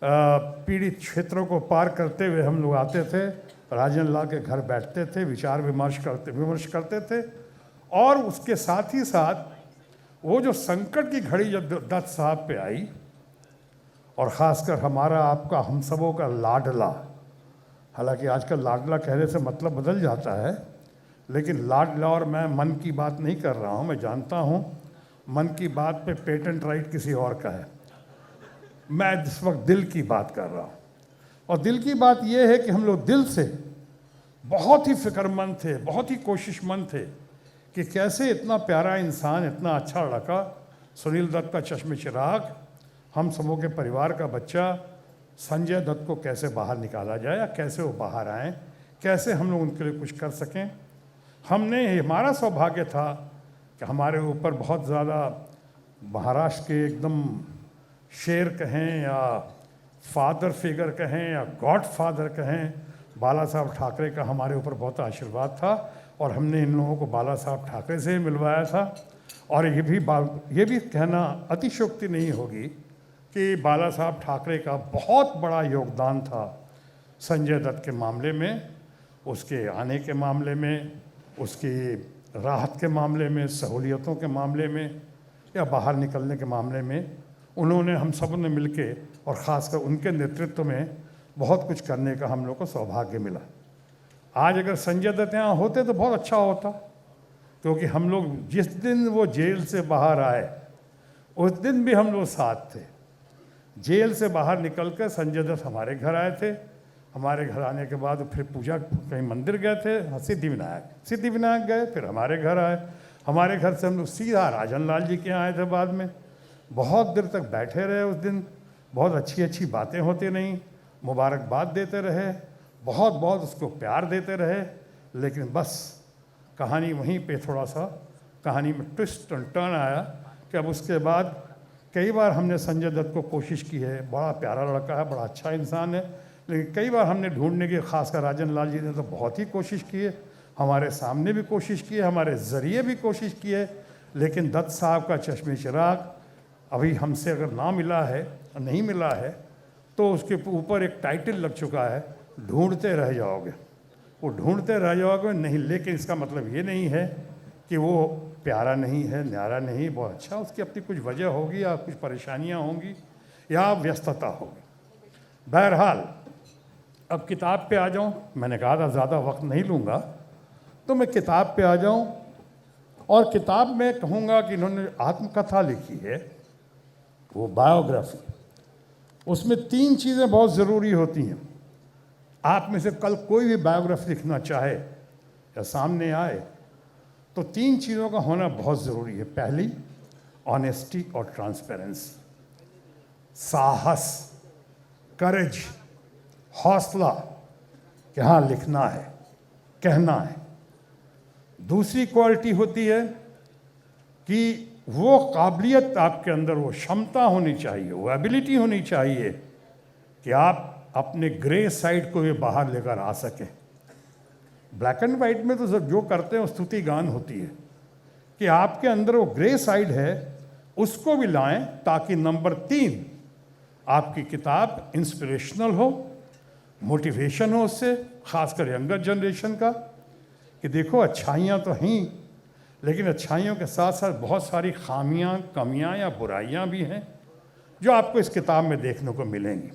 पीड़ित क्षेत्रों को पार करते हुए हम लोग आते थे, राजन लाल के घर बैठते थे, विचार विमर्श करते थे। और उसके साथ ही साथ वो जो संकट की घड़ी जब दत्त साहब पे आई, और ख़ासकर हमारा आपका हम सबों का लाडला, हालांकि आजकल लाडला कहने से मतलब बदल जाता है, लेकिन लाडला, और मैं मन की बात नहीं कर रहा हूँ, मैं जानता हूँ मन की बात पे पेटेंट राइट किसी और का है, मैं इस वक्त दिल की बात कर रहा हूँ। और दिल की बात ये है कि हम लोग दिल से बहुत ही फिक्रमंद थे, बहुत ही कोशिशमंद थे कि कैसे इतना प्यारा इंसान, इतना अच्छा लड़का सुनील दत्त का चश्मे चिराग, हम सबों के परिवार का बच्चा संजय दत्त को कैसे बाहर निकाला जाए या कैसे वो बाहर आएँ, कैसे हम लोग उनके लिए कुछ कर सकें। हमारा सौभाग्य था कि हमारे ऊपर बहुत ज़्यादा महाराष्ट्र के एकदम शेर कहें या फादर फिगर कहें या गॉड फादर कहें, बाला साहब ठाकरे का हमारे ऊपर बहुत आशीर्वाद था और हमने इन लोगों को बाला साहब ठाकरे से मिलवाया था। और ये भी कहना अतिशयोक्ति नहीं होगी कि बाला साहब ठाकरे का बहुत बड़ा योगदान था संजय दत्त के मामले में, उसके आने के मामले में, उसकी राहत के मामले में, सहूलियतों के मामले में या बाहर निकलने के मामले में। उन्होंने हम सब ने मिलके और ख़ासकर उनके नेतृत्व में बहुत कुछ करने का हम लोग को सौभाग्य मिला। आज अगर संजय दत्त यहाँ होते तो बहुत अच्छा होता, क्योंकि हम लोग जिस दिन वो जेल से बाहर आए उस दिन भी हम लोग साथ थे। जेल से बाहर निकलकर संजय दत्त हमारे घर आए थे। हमारे घर आने के बाद फिर पूजा कहीं मंदिर गए थे, सिद्धिविनायक गए, फिर हमारे घर आए। हमारे घर से हम लोग सीधा राजन लाल जी के यहाँ आए थे। बाद में बहुत देर तक बैठे रहे उस दिन, बहुत अच्छी अच्छी बातें होती रहीं, मुबारकबाद देते रहे, बहुत बहुत उसको प्यार देते रहे। लेकिन बस कहानी वहीं पे थोड़ा सा कहानी में ट्विस्ट एंड टर्न आया कि अब उसके बाद कई बार हमने संजय दत्त को कोशिश की है, बड़ा प्यारा लड़का है, बड़ा अच्छा इंसान है, लेकिन कई बार हमने ढूंढने की, खासकर राजन लाल जी ने तो बहुत ही कोशिश की है, हमारे सामने भी कोशिश की है, हमारे ज़रिए भी कोशिश की है। लेकिन दत्त साहब का चश्मे चिराग अभी हमसे अगर ना मिला है, नहीं मिला है, तो उसके ऊपर एक टाइटल लग चुका है, ढूंढते रह जाओगे। वो ढूंढते रह जाओगे नहीं, लेकिन इसका मतलब ये नहीं है कि वो प्यारा नहीं है, न्यारा नहीं, बहुत अच्छा, उसकी अपनी कुछ वजह होगी या कुछ परेशानियां होंगी या व्यस्तता होगी। बहरहाल अब किताब पे आ जाऊं। मैंने कहा था ज़्यादा वक्त नहीं लूँगा, तो मैं किताब पे आ जाऊं। और किताब में कहूँगा कि इन्होंने आत्मकथा लिखी है, वो बायोग्राफी। उसमें 3 चीज़ें बहुत ज़रूरी होती हैं। आप में से कल कोई भी बायोग्राफी लिखना चाहे या सामने आए तो 3 चीज़ों का होना बहुत ज़रूरी है। पहली, ऑनेस्टी और ट्रांसपेरेंसी, साहस, करेज, हौसला कि हाँ लिखना है, कहना है। दूसरी क्वालिटी होती है कि वो काबिलियत आपके अंदर, वो क्षमता होनी चाहिए, वो एबिलिटी होनी चाहिए कि आप अपने ग्रे साइड को भी बाहर लेकर आ सकें। ब्लैक एंड वाइट में तो सब जो करते हैं वो स्तुति गान होती है, कि आपके अंदर वो ग्रे साइड है उसको भी लाएं, ताकि नंबर 3 आपकी किताब इंस्पिरेशनल हो, मोटिवेशन हो उससे, खासकर यंगर जनरेशन का, कि देखो अच्छाइयाँ तो हैं, लेकिन अच्छाइयों के साथ साथ बहुत सारी खामियां, कमियां या बुराइयां भी हैं जो आपको इस किताब में देखने को मिलेंगी।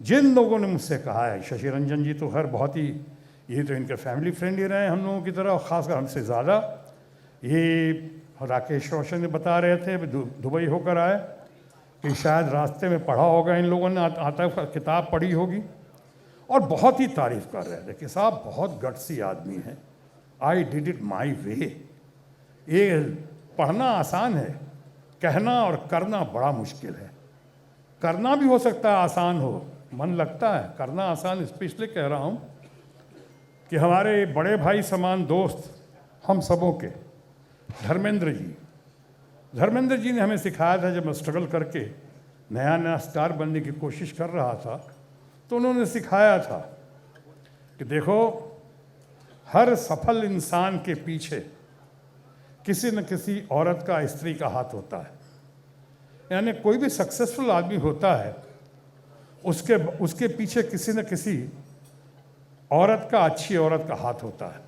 जिन लोगों ने मुझसे कहा है, शशि रंजन जी तो खैर बहुत ही, ये तो इनके फैमिली फ्रेंड ही रहे हम लोगों की तरह, और ख़ासकर हमसे ज़्यादा। ये राकेश रोशन ने बता रहे थे, दुबई होकर आए, कि शायद रास्ते में पढ़ा होगा इन लोगों ने, आता किताब पढ़ी होगी, और बहुत ही तारीफ़ कर रहे थे कि साहब बहुत गट्सी आदमी है, आई डिड इट माई वे। ये पढ़ना आसान है, कहना और करना बड़ा मुश्किल है। करना भी हो सकता है आसान हो, मन लगता है, करना आसान इसलिए कह रहा हूँ कि हमारे बड़े भाई समान दोस्त हम सबों के धर्मेंद्र जी ने हमें सिखाया था, जब मैं स्ट्रगल करके नया स्टार बनने की कोशिश कर रहा था, तो उन्होंने सिखाया था कि देखो, हर सफल इंसान के पीछे किसी न किसी औरत का, स्त्री का हाथ होता है। यानी कोई भी सक्सेसफुल आदमी होता है, उसके पीछे किसी न किसी औरत का, अच्छी औरत का हाथ होता है।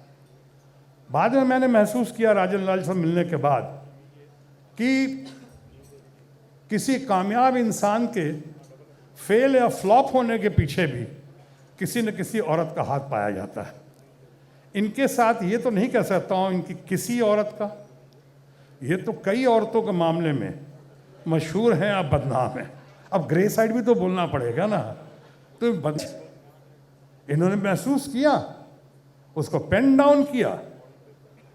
बाद में मैंने महसूस किया राजन लाल से मिलने के बाद कि किसी कामयाब इंसान के फेल या फ्लॉप होने के पीछे भी किसी न किसी औरत का हाथ पाया जाता है। इनके साथ ये तो नहीं कह सकता हूँ इनकी किसी औरत का, ये तो कई औरतों के मामले में मशहूर हैं या बदनाम हैं। अब ग्रे साइड भी तो बोलना पड़ेगा ना। तो इन्होंने महसूस किया उसको पेन डाउन किया,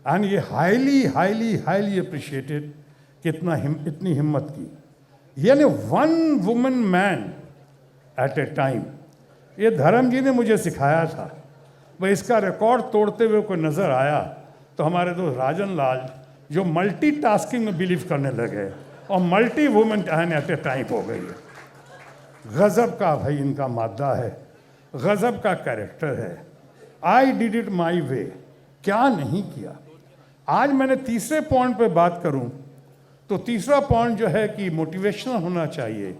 एंड ये हाईली अप्रिशिएटेड कि इतनी हिम्मत की। यानी one woman man eight a time, ये धर्म जी ने मुझे सिखाया था। वह इसका रिकॉर्ड तोड़ते हुए कोई नज़र आया तो हमारे दोस्त राजन लाल जो मल्टीटास्किंग में बिलीव करने लगे और multi woman at a time हो गई है। गज़ब का भाई इनका मादा है, गज़ब का कैरेक्टर है। आई डिड इट माई वे, क्या नहीं किया। आज मैंने तीसरे पॉइंट पे बात करूं तो तीसरा पॉइंट जो है कि मोटिवेशनल होना चाहिए,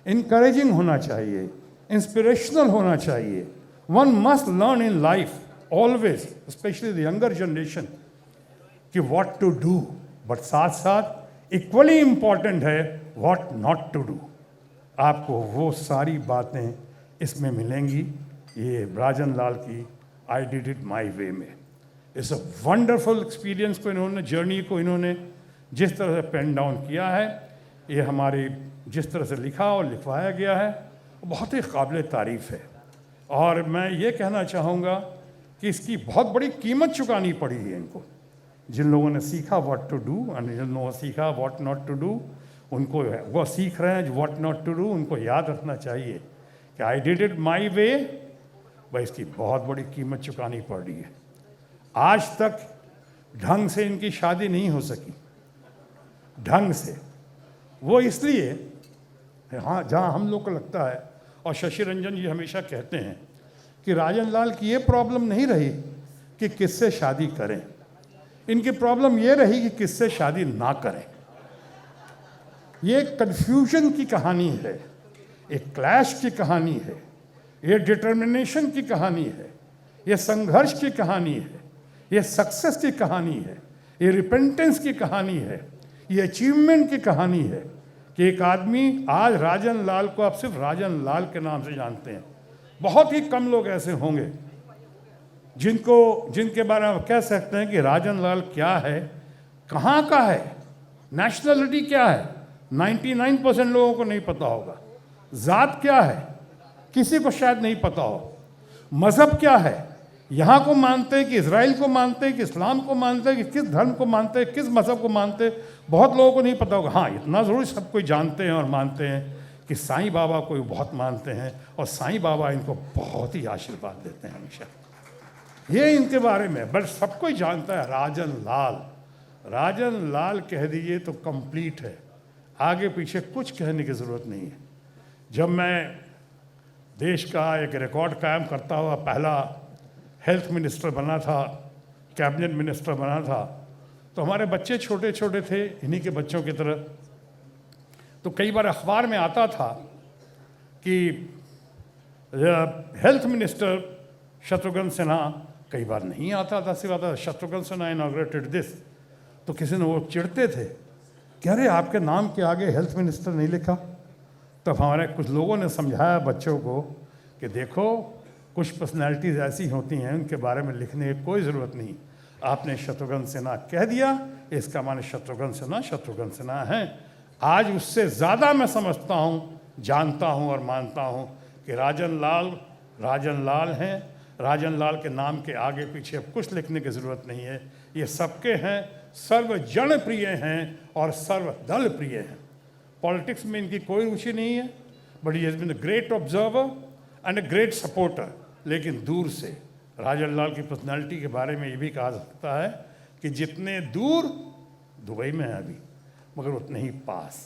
इनकरेजिंग होना चाहिए, इंस्पिरेशनल होना चाहिए। One must learn in life always, specially the younger generation, कि व्हाट टू डू, बट साथ साथ इक्वली इम्पॉर्टेंट है व्हाट नॉट टू डू। आपको वो सारी बातें इसमें मिलेंगी ये राजन लाल की आई डिड इट माई वे में। इट्स अ वंडरफुल एक्सपीरियंस को इन्होंने, जर्नी को इन्होंने जिस तरह से पेन डाउन किया है, ये हमारी जिस तरह से लिखा और लिखवाया गया है, बहुत ही काबिल तारीफ़ है। और मैं ये कहना चाहूँगा कि इसकी बहुत बड़ी कीमत चुकानी पड़ी है इनको। जिन लोगों ने सीखा व्हाट टू डू और जिन लोगों ने सीखा व्हाट नॉट टू डू, उनको वो सीख रहे हैं व्हाट नॉट टू डू, उनको याद रखना चाहिए कि आई डिड इट माई वे, भाई इसकी बहुत बड़ी कीमत चुकानी पड़ रही है। आज तक ढंग से इनकी शादी नहीं हो सकी, ढंग से। वो इसलिए, हाँ, जहाँ हम लोग को लगता है, और शशि रंजन जी हमेशा कहते हैं कि राजन लाल की ये प्रॉब्लम नहीं रही कि किससे शादी करें, इनकी प्रॉब्लम ये रही कि किससे शादी ना करें। ये कन्फ्यूजन की कहानी है, एक क्लैश की कहानी है, ये डिटर्मिनेशन की कहानी है, ये संघर्ष की कहानी है, ये सक्सेस की कहानी है, ये रिपेंटेंस की कहानी है, ये अचीवमेंट की कहानी है कि एक आदमी आज राजन लाल को आप सिर्फ राजन लाल के नाम से जानते हैं। बहुत ही कम लोग ऐसे होंगे जिनके बारे में कह सकते हैं कि राजन लाल क्या है, कहाँ का है, नेशनलिटी क्या है। 99% लोगों को नहीं पता होगा। ज़ात क्या है, किसी को शायद नहीं पता हो। मज़हब क्या है, यहाँ को मानते हैं कि इज़राइल को मानते हैं कि इस्लाम को मानते हैं कि किस धर्म को मानते हैं, किस मज़हब को मानते हैं, बहुत लोगों को नहीं पता होगा। हाँ, इतना ज़रूर सब कोई जानते हैं और मानते हैं कि साईं बाबा को बहुत मानते हैं और साईं बाबा इनको बहुत ही आशीर्वाद देते हैं हमेशा। ये इनके बारे में बस सब कोई जानता है। राजन लाल, राजन लाल कह दीजिए तो कंप्लीट है, आगे पीछे कुछ कहने की ज़रूरत नहीं है। जब मैं देश का एक रिकॉर्ड कायम करता हुआ पहला हेल्थ मिनिस्टर बना था, कैबिनेट मिनिस्टर बना था, तो हमारे बच्चे छोटे छोटे थे, इन्हीं के बच्चों की तरह। तो कई बार अखबार में आता था कि हेल्थ मिनिस्टर शत्रुघ्न सिन्हा, कई बार नहीं आता था, सिर्फ आता शत्रुघ्न सिन्हा इनॉग्रेटेड दिस। तो किसी ने वो चिढ़ते थे कि अरे आपके नाम के आगे हेल्थ मिनिस्टर नहीं लिखा। तब हमारे कुछ लोगों ने समझाया बच्चों को कि देखो, कुछ पर्सनैलिटीज़ ऐसी होती हैं उनके बारे में लिखने की कोई ज़रूरत नहीं। आपने शत्रुघ्न सिन्हा कह दिया, इसका माने शत्रुघ्न सिन्हा हैं। आज उससे ज़्यादा मैं समझता हूँ, जानता हूँ और मानता हूँ कि राजन लाल हैं। राजन लाल के नाम के आगे पीछे अब कुछ लिखने की ज़रूरत नहीं है। ये सबके हैं, सर्वजन प्रिय हैं और सर्वदल प्रिय हैं। पॉलिटिक्स में इनकी कोई रुचि नहीं है, but he has been a great observer and a great supporter. लेकिन दूर से राजन लाल की पर्सनालिटी के बारे में ये भी कहा जा सकता है कि जितने दूर दुबई में है अभी, मगर उतने ही पास,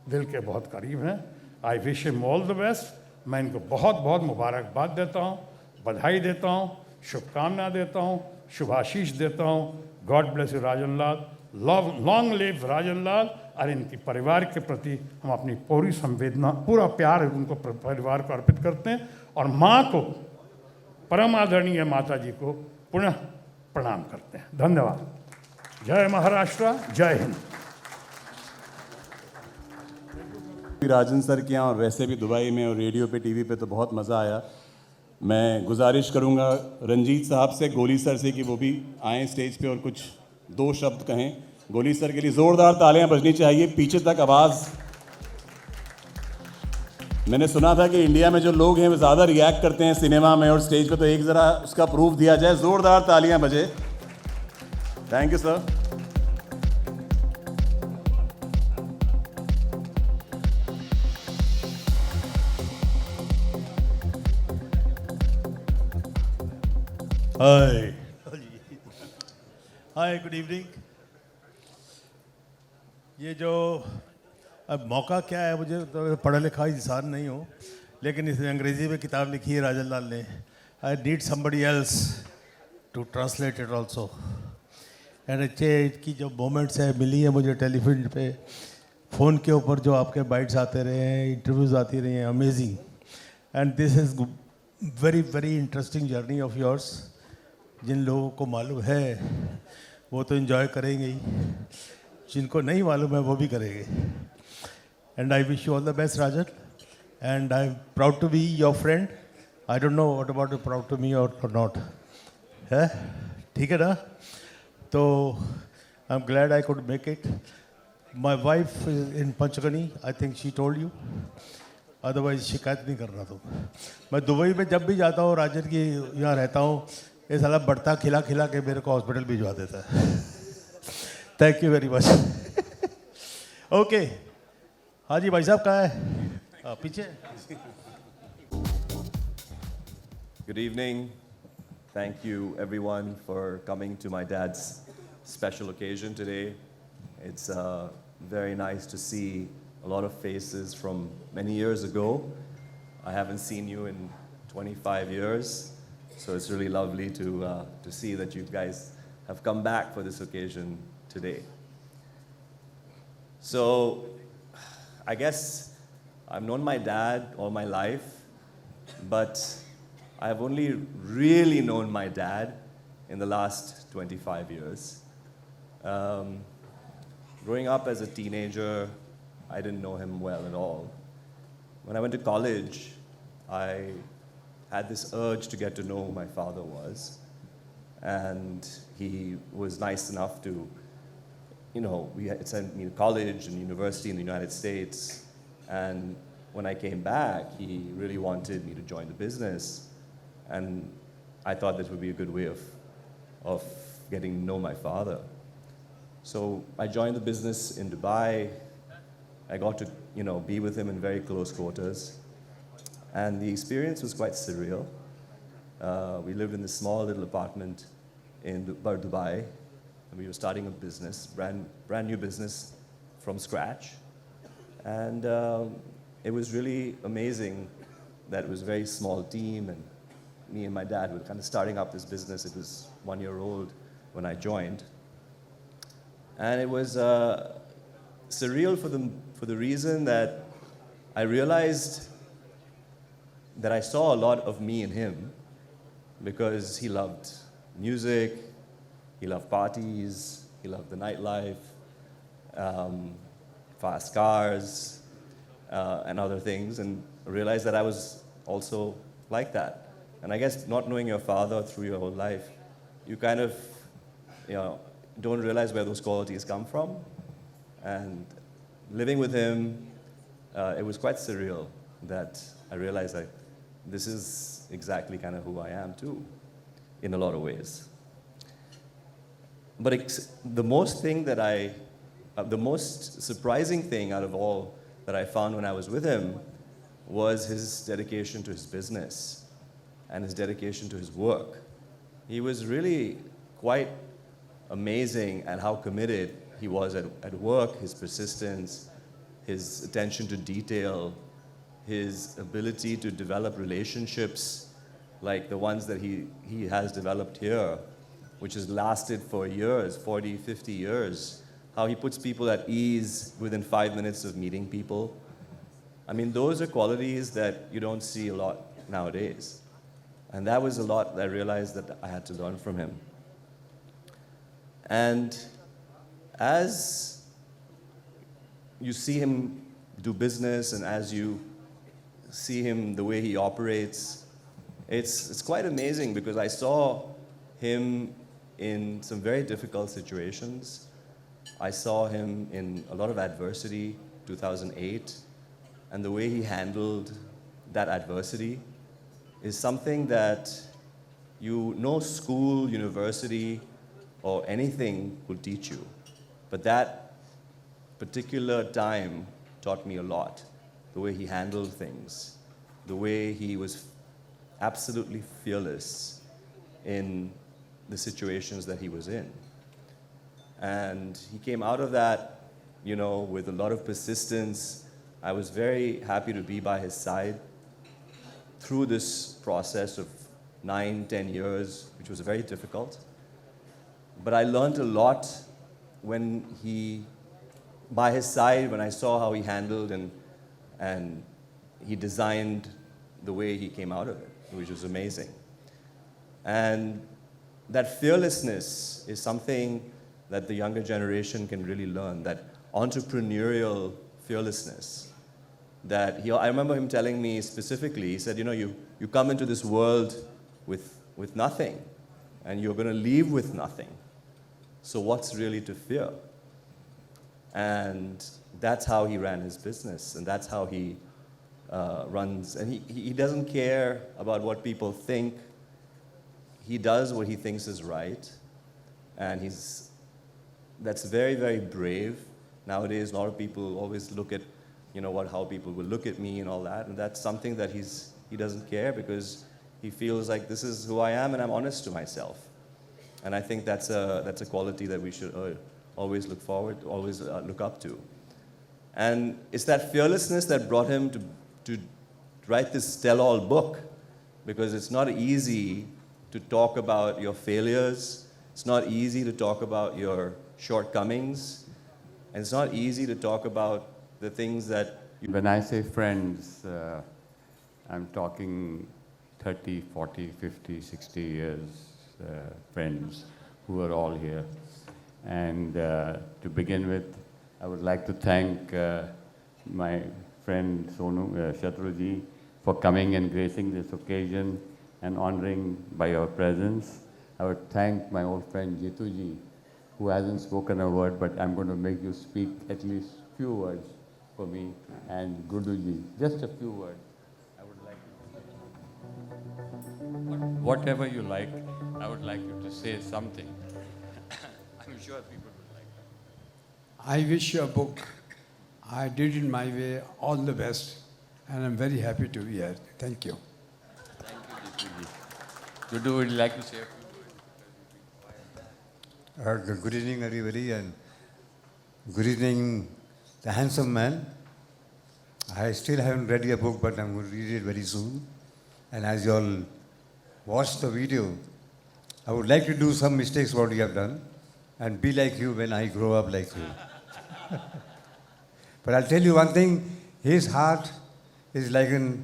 दिल के बहुत करीब हैं। I wish him all the best. मैं इनको बहुत बहुत मुबारकबाद देता हूँ, बधाई देता हूँ, शुभकामना देता हूँ, शुभाशीष देता हूँ। God bless you Rajan Lal, long live Rajan Lal. और इनके परिवार के प्रति हम अपनी पूरी संवेदना, पूरा प्यार उनको परिवार को अर्पित करते हैं और माँ को, परम आदरणीय माता जी को पुनः प्रणाम करते हैं। धन्यवाद। जय महाराष्ट्र, जय हिंद। राजन सर के यहाँ और वैसे भी दुबई में और रेडियो पे, टीवी पे तो बहुत मज़ा आया। मैं गुजारिश करूँगा रंजीत साहब से, गोली सर से कि वो भी आएँ स्टेज पे और कुछ दो शब्द कहें। गोली सर के लिए ज़ोरदार तालियां बजनी चाहिए, पीछे तक आवाज़ मैंने सुना था कि इंडिया में जो लोग हैं वो ज़्यादा रिएक्ट करते हैं सिनेमा में और स्टेज पे, तो एक ज़रा उसका प्रूफ दिया जाए, ज़ोरदार तालियां बजे। Thank you sir. Hi hi, good evening. ये जो अब मौका क्या है, मुझे तो पढ़ा लिखा इंसान नहीं हूँ, लेकिन इसने अंग्रेज़ी में किताब लिखी है राजन लाल ने। I need somebody else to translate it also. And अच्छे की जो मोमेंट्स है मिली है मुझे टेलीफोन पे, फ़ोन के ऊपर जो आपके बाइट्स आते रहे हैं, इंटरव्यूज़ आती रही हैं, amazing. And this is very very interesting journey of yours. जिन लोगों को मालूम है वो तो इन्जॉय करेंगे ही, जिनको नहीं मालूम है वो भी करेंगे। And I wish you all the best Rajan, and I am proud to be your friend. I don't know what about proud to me or not, है ठीक है ना? तो I am glad I could make it. My wife is in Panchgani, I think she told you, otherwise शिकायत नहीं करना। तो मैं दुबई में जब भी जाता हूँ, राजन की यहाँ रहता हूँ, ये साला बढ़ता खिला खिला के मेरे को हॉस्पिटल भिजवा देता है। Thank you very much. Okay, हाँ जी भाई साहब कहाँ है? पीछे। Good evening. Thank you everyone for coming to my dad's special occasion today. It's very nice to see a lot of faces from many years ago. I haven't seen you in 25 years. So it's really lovely to see that you guys have come back for this occasion today. So I guess I've known my dad all my life, but I've only really known my dad in the last 25 years. Growing up as a teenager, I didn't know him well at all. When I went to college, I had this urge to get to know who my father was, and he was nice enough to, we had sent me to college and university in the United States, and when I came back, he really wanted me to join the business, and I thought this would be a good way of getting to know my father. So I joined the business in Dubai. I got to, be with him in very close quarters. And the experience was quite surreal. We lived in this small little apartment in Dubai, and we were starting a business, brand new business from scratch. And it was really amazing that it was a very small team, and me and my dad were kind of starting up this business. It was 1 year old when I joined. And it was surreal for the reason that I realized that I saw a lot of me in him, because he loved music, he loved parties, he loved the nightlife, fast cars, and other things, and I realized that I was also like that. And I guess not knowing your father through your whole life, you kind of, don't realize where those qualities come from. And living with him, it was quite surreal that I realized that this is exactly kind of who I am too, in a lot of ways. But the most surprising thing out of all that I found when I was with him was his dedication to his business and his dedication to his work. He was really quite amazing at how committed he was at work, his persistence, his attention to detail, his ability to develop relationships like the ones that he has developed here, which has lasted for years, 40, 50 years. How he puts people at ease within 5 minutes of meeting people. I mean, those are qualities that you don't see a lot nowadays. And that was a lot that I realized that I had to learn from him. And as you see him do business, and as you see him the way he operates, it's quite amazing, because I saw him in some very difficult situations. I saw him in a lot of adversity, 2008, and the way he handled that adversity is something that no school, university, or anything will teach you. But that particular time taught me a lot. The way he handled things, the way he was absolutely fearless in the situations that he was in. And he came out of that, with a lot of persistence. I was very happy to be by his side through this process of 9-10 years, which was very difficult. But I learned a lot when by his side, when I saw how he handled and he designed the way he came out of it, which was amazing. And that fearlessness is something that the younger generation can really learn, that entrepreneurial fearlessness. I remember him telling me specifically, he said, you come into this world with nothing, and you're going to leave with nothing. So what's really to fear? And that's how he ran his business, and that's how he runs. And he doesn't care about what people think. He does what he thinks is right, and that's very, very brave. Nowadays, a lot of people always look at, how people will look at me and all that, and that's something that he doesn't care, because he feels like this is who I am and I'm honest to myself. And I think that's a quality that we should always look up to. And it's that fearlessness that brought him to write this tell-all book, because it's not easy to talk about your failures. It's not easy to talk about your shortcomings. And it's not easy to talk about the things that When I say friends, I'm talking 30, 40, 50, 60 years friends who are all here. And to begin with, I would like to thank my friend Shatruji for coming and gracing this occasion and honoring by your presence. I would thank my old friend Jituji, who hasn't spoken a word, but I'm going to make you speak at least few words for me, and Guruji, just a few words. I would like you to, whatever you like, I would like you to say something. I'm sure people would like that. I wish your book, I did in my way, all the best, and I'm very happy to be here. Thank you. Thank you, Jituji. Gudu, would you like to say a few words? Good evening, everybody, and good evening, the handsome man. I still haven't read your book, but I'm going to read it very soon. And as you all watch the video, I would like to do some mistakes what you have done and be like you when I grow up like you. But I'll tell you one thing, his heart is like an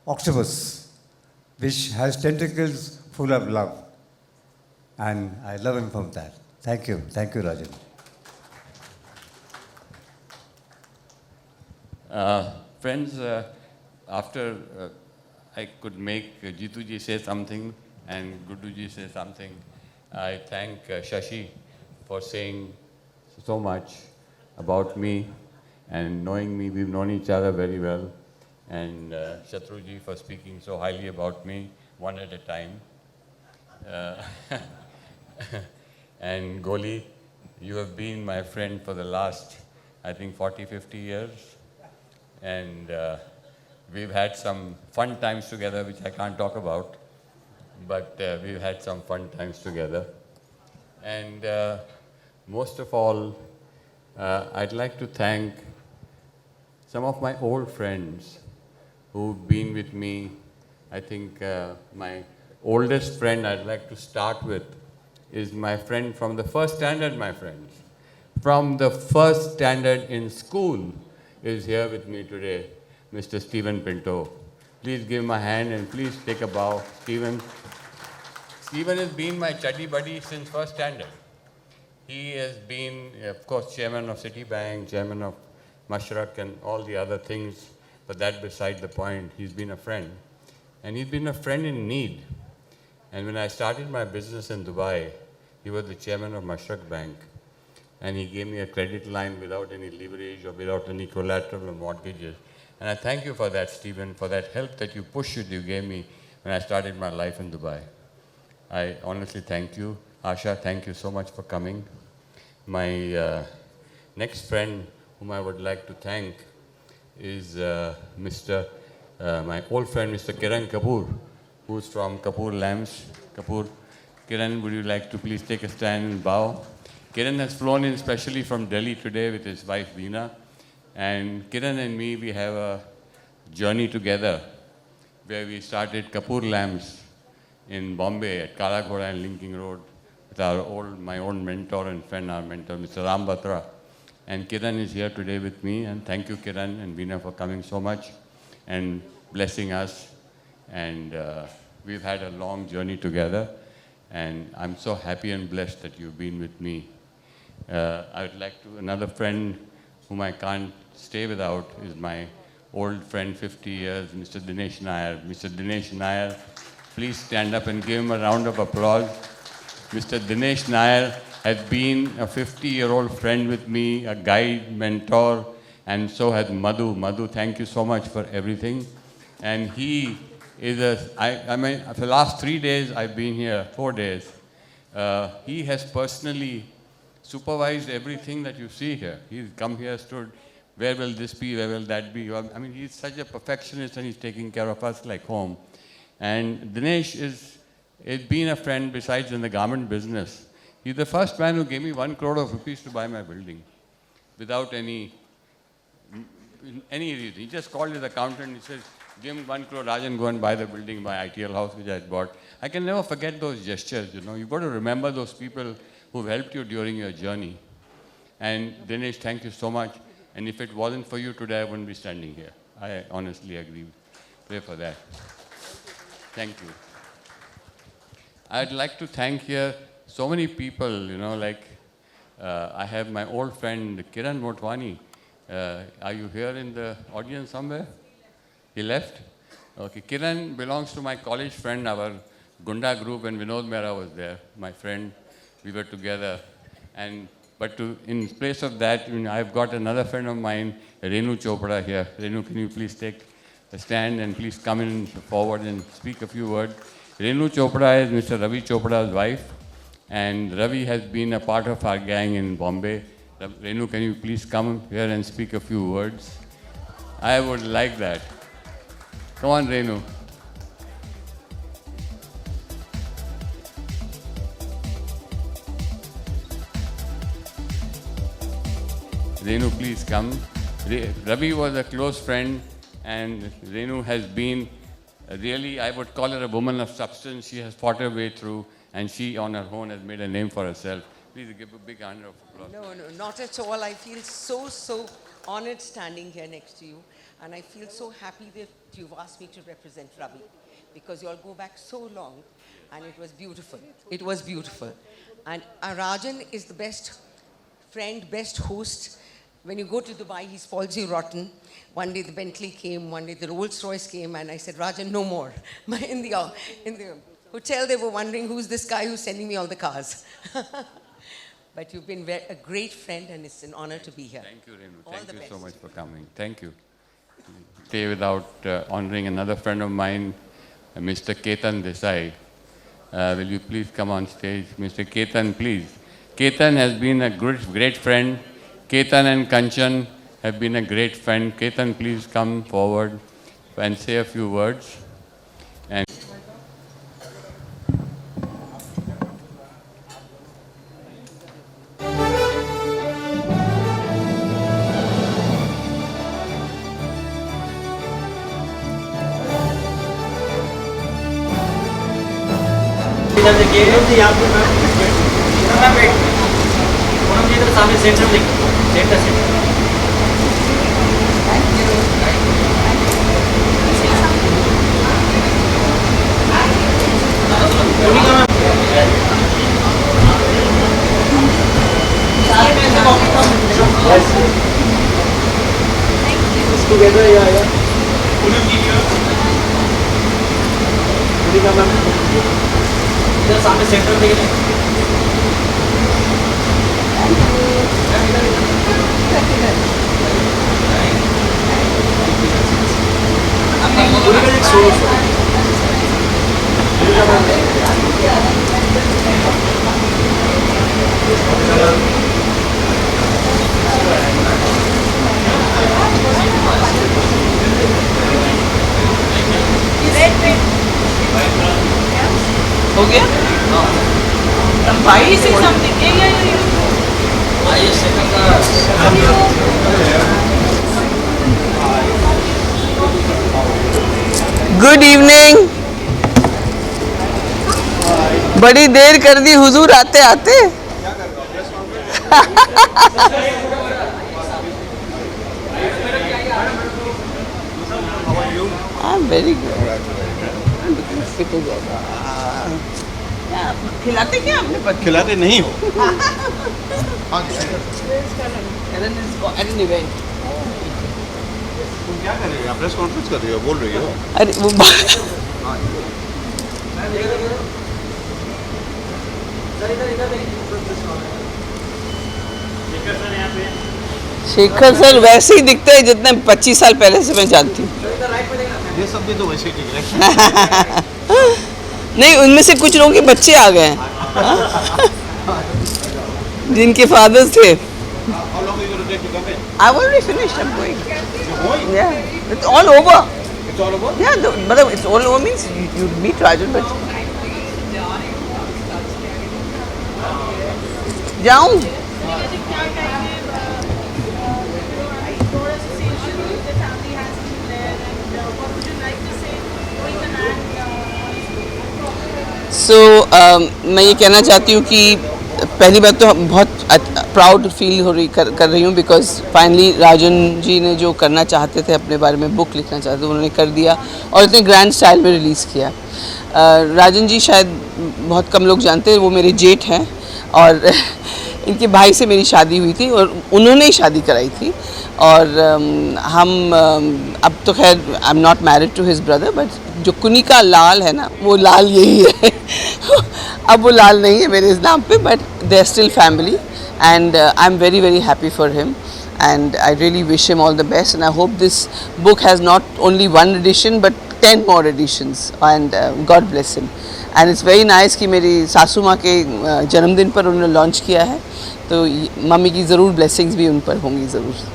octopus which has tentacles full of love. And I love him from that. Thank you. Thank you, Rajan. Friends, after I could make Jituji say something and Guduji say something, I thank Shashi for saying so much about me and knowing me. We've known each other very well. And Shatruji for speaking so highly about me, one at a time. And Goli, you have been my friend for the last, I think, 40, 50 years. And we've had some fun times together, which I can't talk about, but we've had some fun times together. And most of all, I'd like to thank some of my old friends who've been with me. I think my oldest friend I'd like to start with is my friend from the first standard, my friends. From the first standard in school is here with me today, Mr. Stephen Pinto. Please give him a hand and please take a bow. Stephen. Stephen has been my chuddy buddy since first standard. He has been, of course, chairman of Citibank, chairman of Mashrak and all the other things, but that beside the point. He's been a friend. And he's been a friend in need. And when I started my business in Dubai, he was the chairman of Mashrak Bank. and he gave me a credit line without any leverage or without any collateral or mortgages. And I thank you for that, Stephen, for that help that you pushed you gave me when I started my life in Dubai. I honestly thank you. Asha, thank you so much for coming. My next friend whom I would like to thank is my old friend Mr. Kiran Kapoor, who's from Kapoor Lamps. Kapoor, Kiran, would you like to please take a stand and bow? Kiran has flown in specially from Delhi today with his wife Veena. And Kiran and me, we have a journey together where we started Kapoor Lamps in Bombay at Kala Ghoda and Linking Road with my own mentor and friend, our mentor, Mr. Ram Batra. And Kiran is here today with me, and thank you, Kiran and Veena, for coming so much and blessing us. And we've had a long journey together, and I'm so happy and blessed that you've been with me. I would like to, another friend whom I can't stay without is my old friend, 50 years, Mr. Dinesh Nair. Mr. Dinesh Nair, please stand up and give him a round of applause. Mr. Dinesh Nair has been a 50-year-old friend with me, a guide, mentor, and so has Madhu. Madhu, thank you so much for everything. And he is I mean, for the last 3 days I've been here, 4 days. He has personally supervised everything that you see here. He's come here, stood, where will this be, where will that be? I mean, he's such a perfectionist and he's taking care of us like home. And Dinesh is been a friend besides in the garment business. He's the first man who gave me 1 crore of rupees to buy my building without any reason. He just called his accountant and he says, give me 1 crore, Rajan, go and buy the building, my ITL house which I had bought. I can never forget those gestures, you know. You've got to remember those people who've helped you during your journey. And Dinesh, thank you so much. And if it wasn't for you today, I wouldn't be standing here. I honestly agree. Pray for that. Thank you. I'd like to thank here so many people, you know, like I have my old friend Kiran Motwani. Are you here in the audience somewhere? He left? Okay, Kiran belongs to my college friend, our Gunda group, and Vinod Mehra was there, my friend. We were together. But in place of that, you know, I've got another friend of mine, Renu Chopra here. Renu, can you please take a stand and please come in forward and speak a few words. Renu Chopra is Mr. Ravi Chopra's wife, and Ravi has been a part of our gang in Bombay. Renu, can you please come here and speak a few words? I would like that. Come on, Renu. Renu, please come. Ravi was a close friend, and Renu has been really, I would call her a woman of substance. She has fought her way through, and she on her own has made a name for herself. Please give a big round of applause. No, not at all. I feel so honored standing here next to you, and I feel so happy that you've asked me to represent Ravi, because you all go back so long, and it was beautiful. It was beautiful. And Rajan is the best friend, best host. When you go to Dubai, he spoils you rotten. One day the Bentley came, one day the Rolls Royce came, and I said, Rajan, no more. In the hotel, they were wondering, who's this guy who's sending me all the cars? But you've been a great friend, and it's an honor to be here. Thank you, Renu. Thank you so much for coming. Thank you. Stay without honoring another friend of mine, Mr. Ketan Desai. Will you please come on stage? Mr. Ketan, please. Ketan has been a great friend. Ketan and Kanchan have been a great friend. Ketan, please come forward and say a few words. And सामने centre देखिए centre together, yeah. सामने centre देखिए हो गया? Why say something? Good evening. बड़ी देर कर दी हुजूर आते आते। I'm very good. खिलाते क्या आपने पति? खिलाते नहीं हो। At an event. तुम क्या कर रही हो? प्रेस कॉन्फ्रेंस कर रही हो? बोल रही हो? अरे वो शेखर सर वैसे ही दिखते हैं जितने 25 साल पहले से मैं जानती हूँ। ये सब भी तो वैसे ही दिख रहे हैं। नहीं, उनमें से कुछ लोगों के बच्चे आ गए हैं जिनके फादर्स थे। I've already finished. I'm going. You're going? Yeah, it's all over. It's all over? Yeah, मतलब it's all over means you meet Rajan, but जाऊँ? So मैं ये कहना चाहती हूँ कि पहली बात तो बहुत प्राउड फील हो रही कर रही हूँ बिकॉज फाइनली राजन जी ने जो करना चाहते थे, अपने बारे में बुक लिखना चाहते थे, उन्होंने कर दिया और इतने ग्रैंड स्टाइल में रिलीज़ किया। राजन जी शायद बहुत कम लोग जानते हैं, वो मेरे जेठ हैं और इनके भाई से मेरी शादी हुई थी और उन्होंने ही शादी कराई थी। और हम अब तो खैर I am not married to his brother, but जो कुनी का लाल है ना, वो लाल यही है। अब वो लाल नहीं है मेरे इस नाम पे, but they are still family and I am very very happy for him and I really wish him all the best, and I hope this book has not only one edition but 10 more editions, and God bless him. And it's very nice कि मेरी सासू माँ के जन्मदिन पर उन्होंने launch किया है, तो मम्मी की ज़रूर ब्लेसिंग्स भी उन पर होंगी ज़रूर।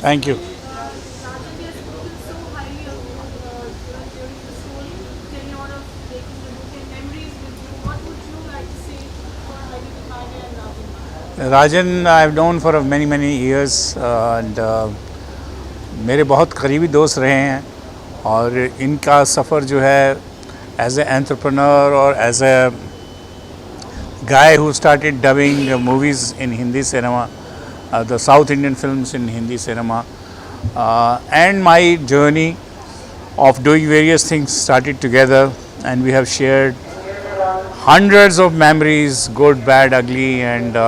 Thank you. Rajan I have known for many years and मेरे बहुत करीबी दोस्त रहे हैं और इनका सफ़र जो है एज ए एंटरप्रेन्योर और as a guy who started dubbing movies in Hindi cinema, the South Indian films in Hindi cinema, and my journey of doing various things started together, and we have shared hundreds of memories, good, bad, ugly, and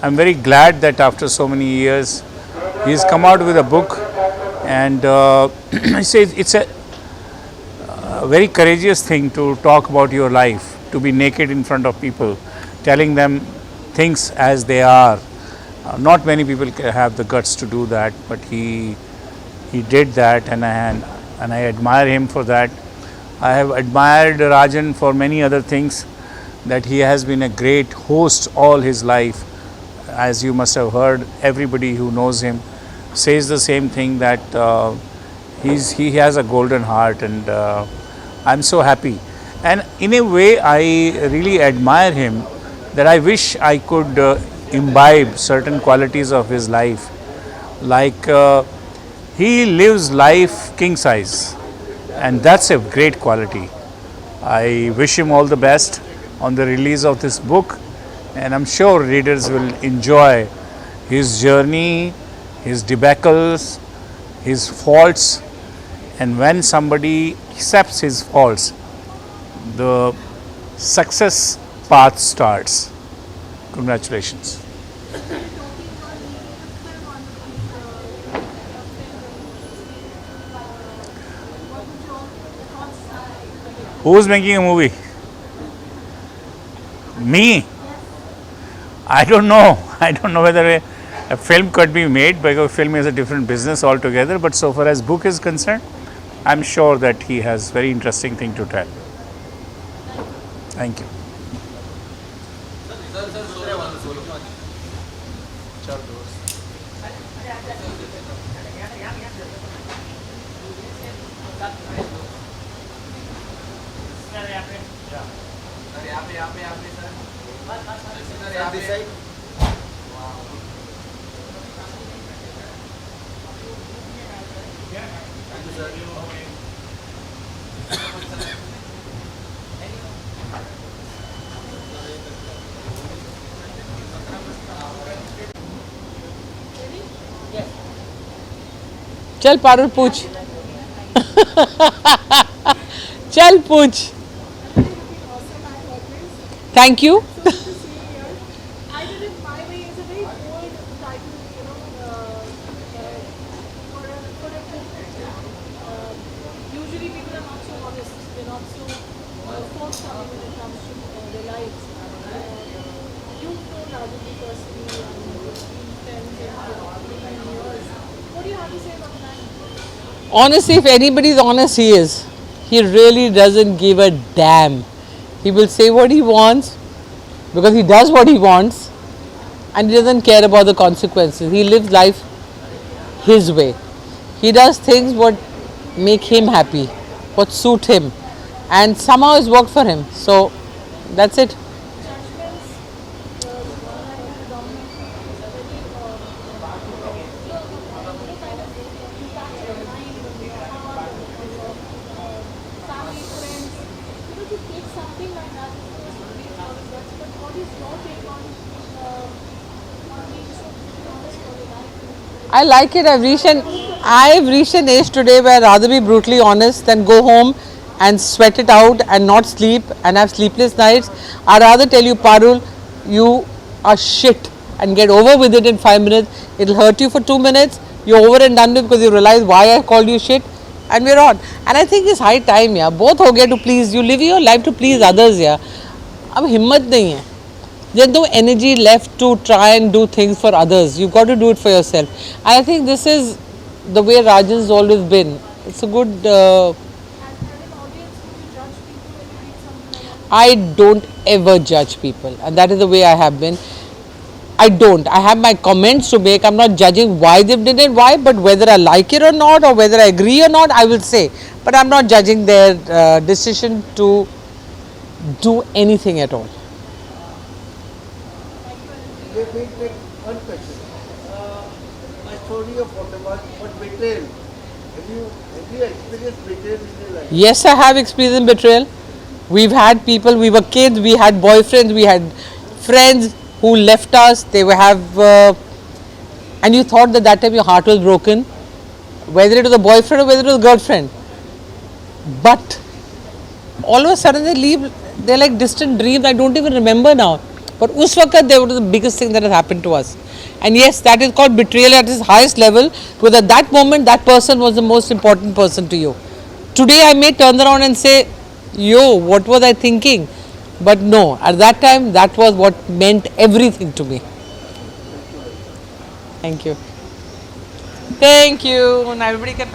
I'm very glad that after so many years he's come out with a book, and he says it's a very courageous thing to talk about your life, to be naked in front of people, telling them things as they are. Not many people have the guts to do that, but he did that, and I admire him for that. I have admired Rajan for many other things, that he has been a great host all his life. As you must have heard, everybody who knows him says the same thing, that he has a golden heart, and I'm so happy. And in a way, I really admire him, that I wish I could imbibe certain qualities of his life. Like he lives life king size, and that's a great quality. I wish him all the best on the release of this book, and I'm sure readers will enjoy his journey, his debacles, his faults, and when somebody accepts his faults, the success path starts. Congratulations. Who's making a movie? Me? I don't know. I don't know whether a film could be made, because film is a different business altogether. But so far as book is concerned, I'm sure that he has very interesting thing to tell. Thank you. चल पारुल पूछ चल पूछ thank you I Did It My Way is a very bold title, for a book. Usually people are not so honest, they're not so forthcoming when it comes to their lives. You've known Rajanji personally and you've been friends in many years. What do you have to say about that? Honestly, if anybody is honest, he is. He really doesn't give a damn. He will say what he wants because he does what he wants and he doesn't care about the consequences. He lives life his way. He does things what make him happy, what suit him, and somehow it's worked for him. So that's it. I like it. I've reached an age today where I'd rather be brutally honest than go home and sweat it out and not sleep and have sleepless nights. I'd rather tell you, Parul, you are shit, and get over with it in 5 minutes. It'll hurt you for 2 minutes. You're over and done with because you realize why I called you shit, and we're on. And I think it's high time, yeah. Both हो गए to please. You live your life to please others, yeah. अब हिम्मत नहीं है. There's no energy left to try and do things for others. You've got to do it for yourself. And I think this is the way Rajan's always been. It's a good. I don't ever judge people, and that is the way I have been. I don't. I have my comments to make. I'm not judging why they did it, why, but whether I like it or not, or whether I agree or not, I will say. But I'm not judging their decision to do anything at all. Wait, one question. My story of what betrayal. Have you experienced betrayal in your life? Yes, I have experienced betrayal. We've had people, we were kids, we had boyfriends, we had friends who left us. They have, and you thought that time your heart was broken, whether it was a boyfriend or whether it was a girlfriend. But all of a sudden they leave, they're like distant dreams. I don't even remember now. But us waqt, they were the biggest thing that has happened to us. And yes, that is called betrayal at its highest level, because at that moment, that person was the most important person to you. Today, I may turn around and say, yo, what was I thinking? But no, at that time, that was what meant everything to me. Thank you. Thank you. Now everybody can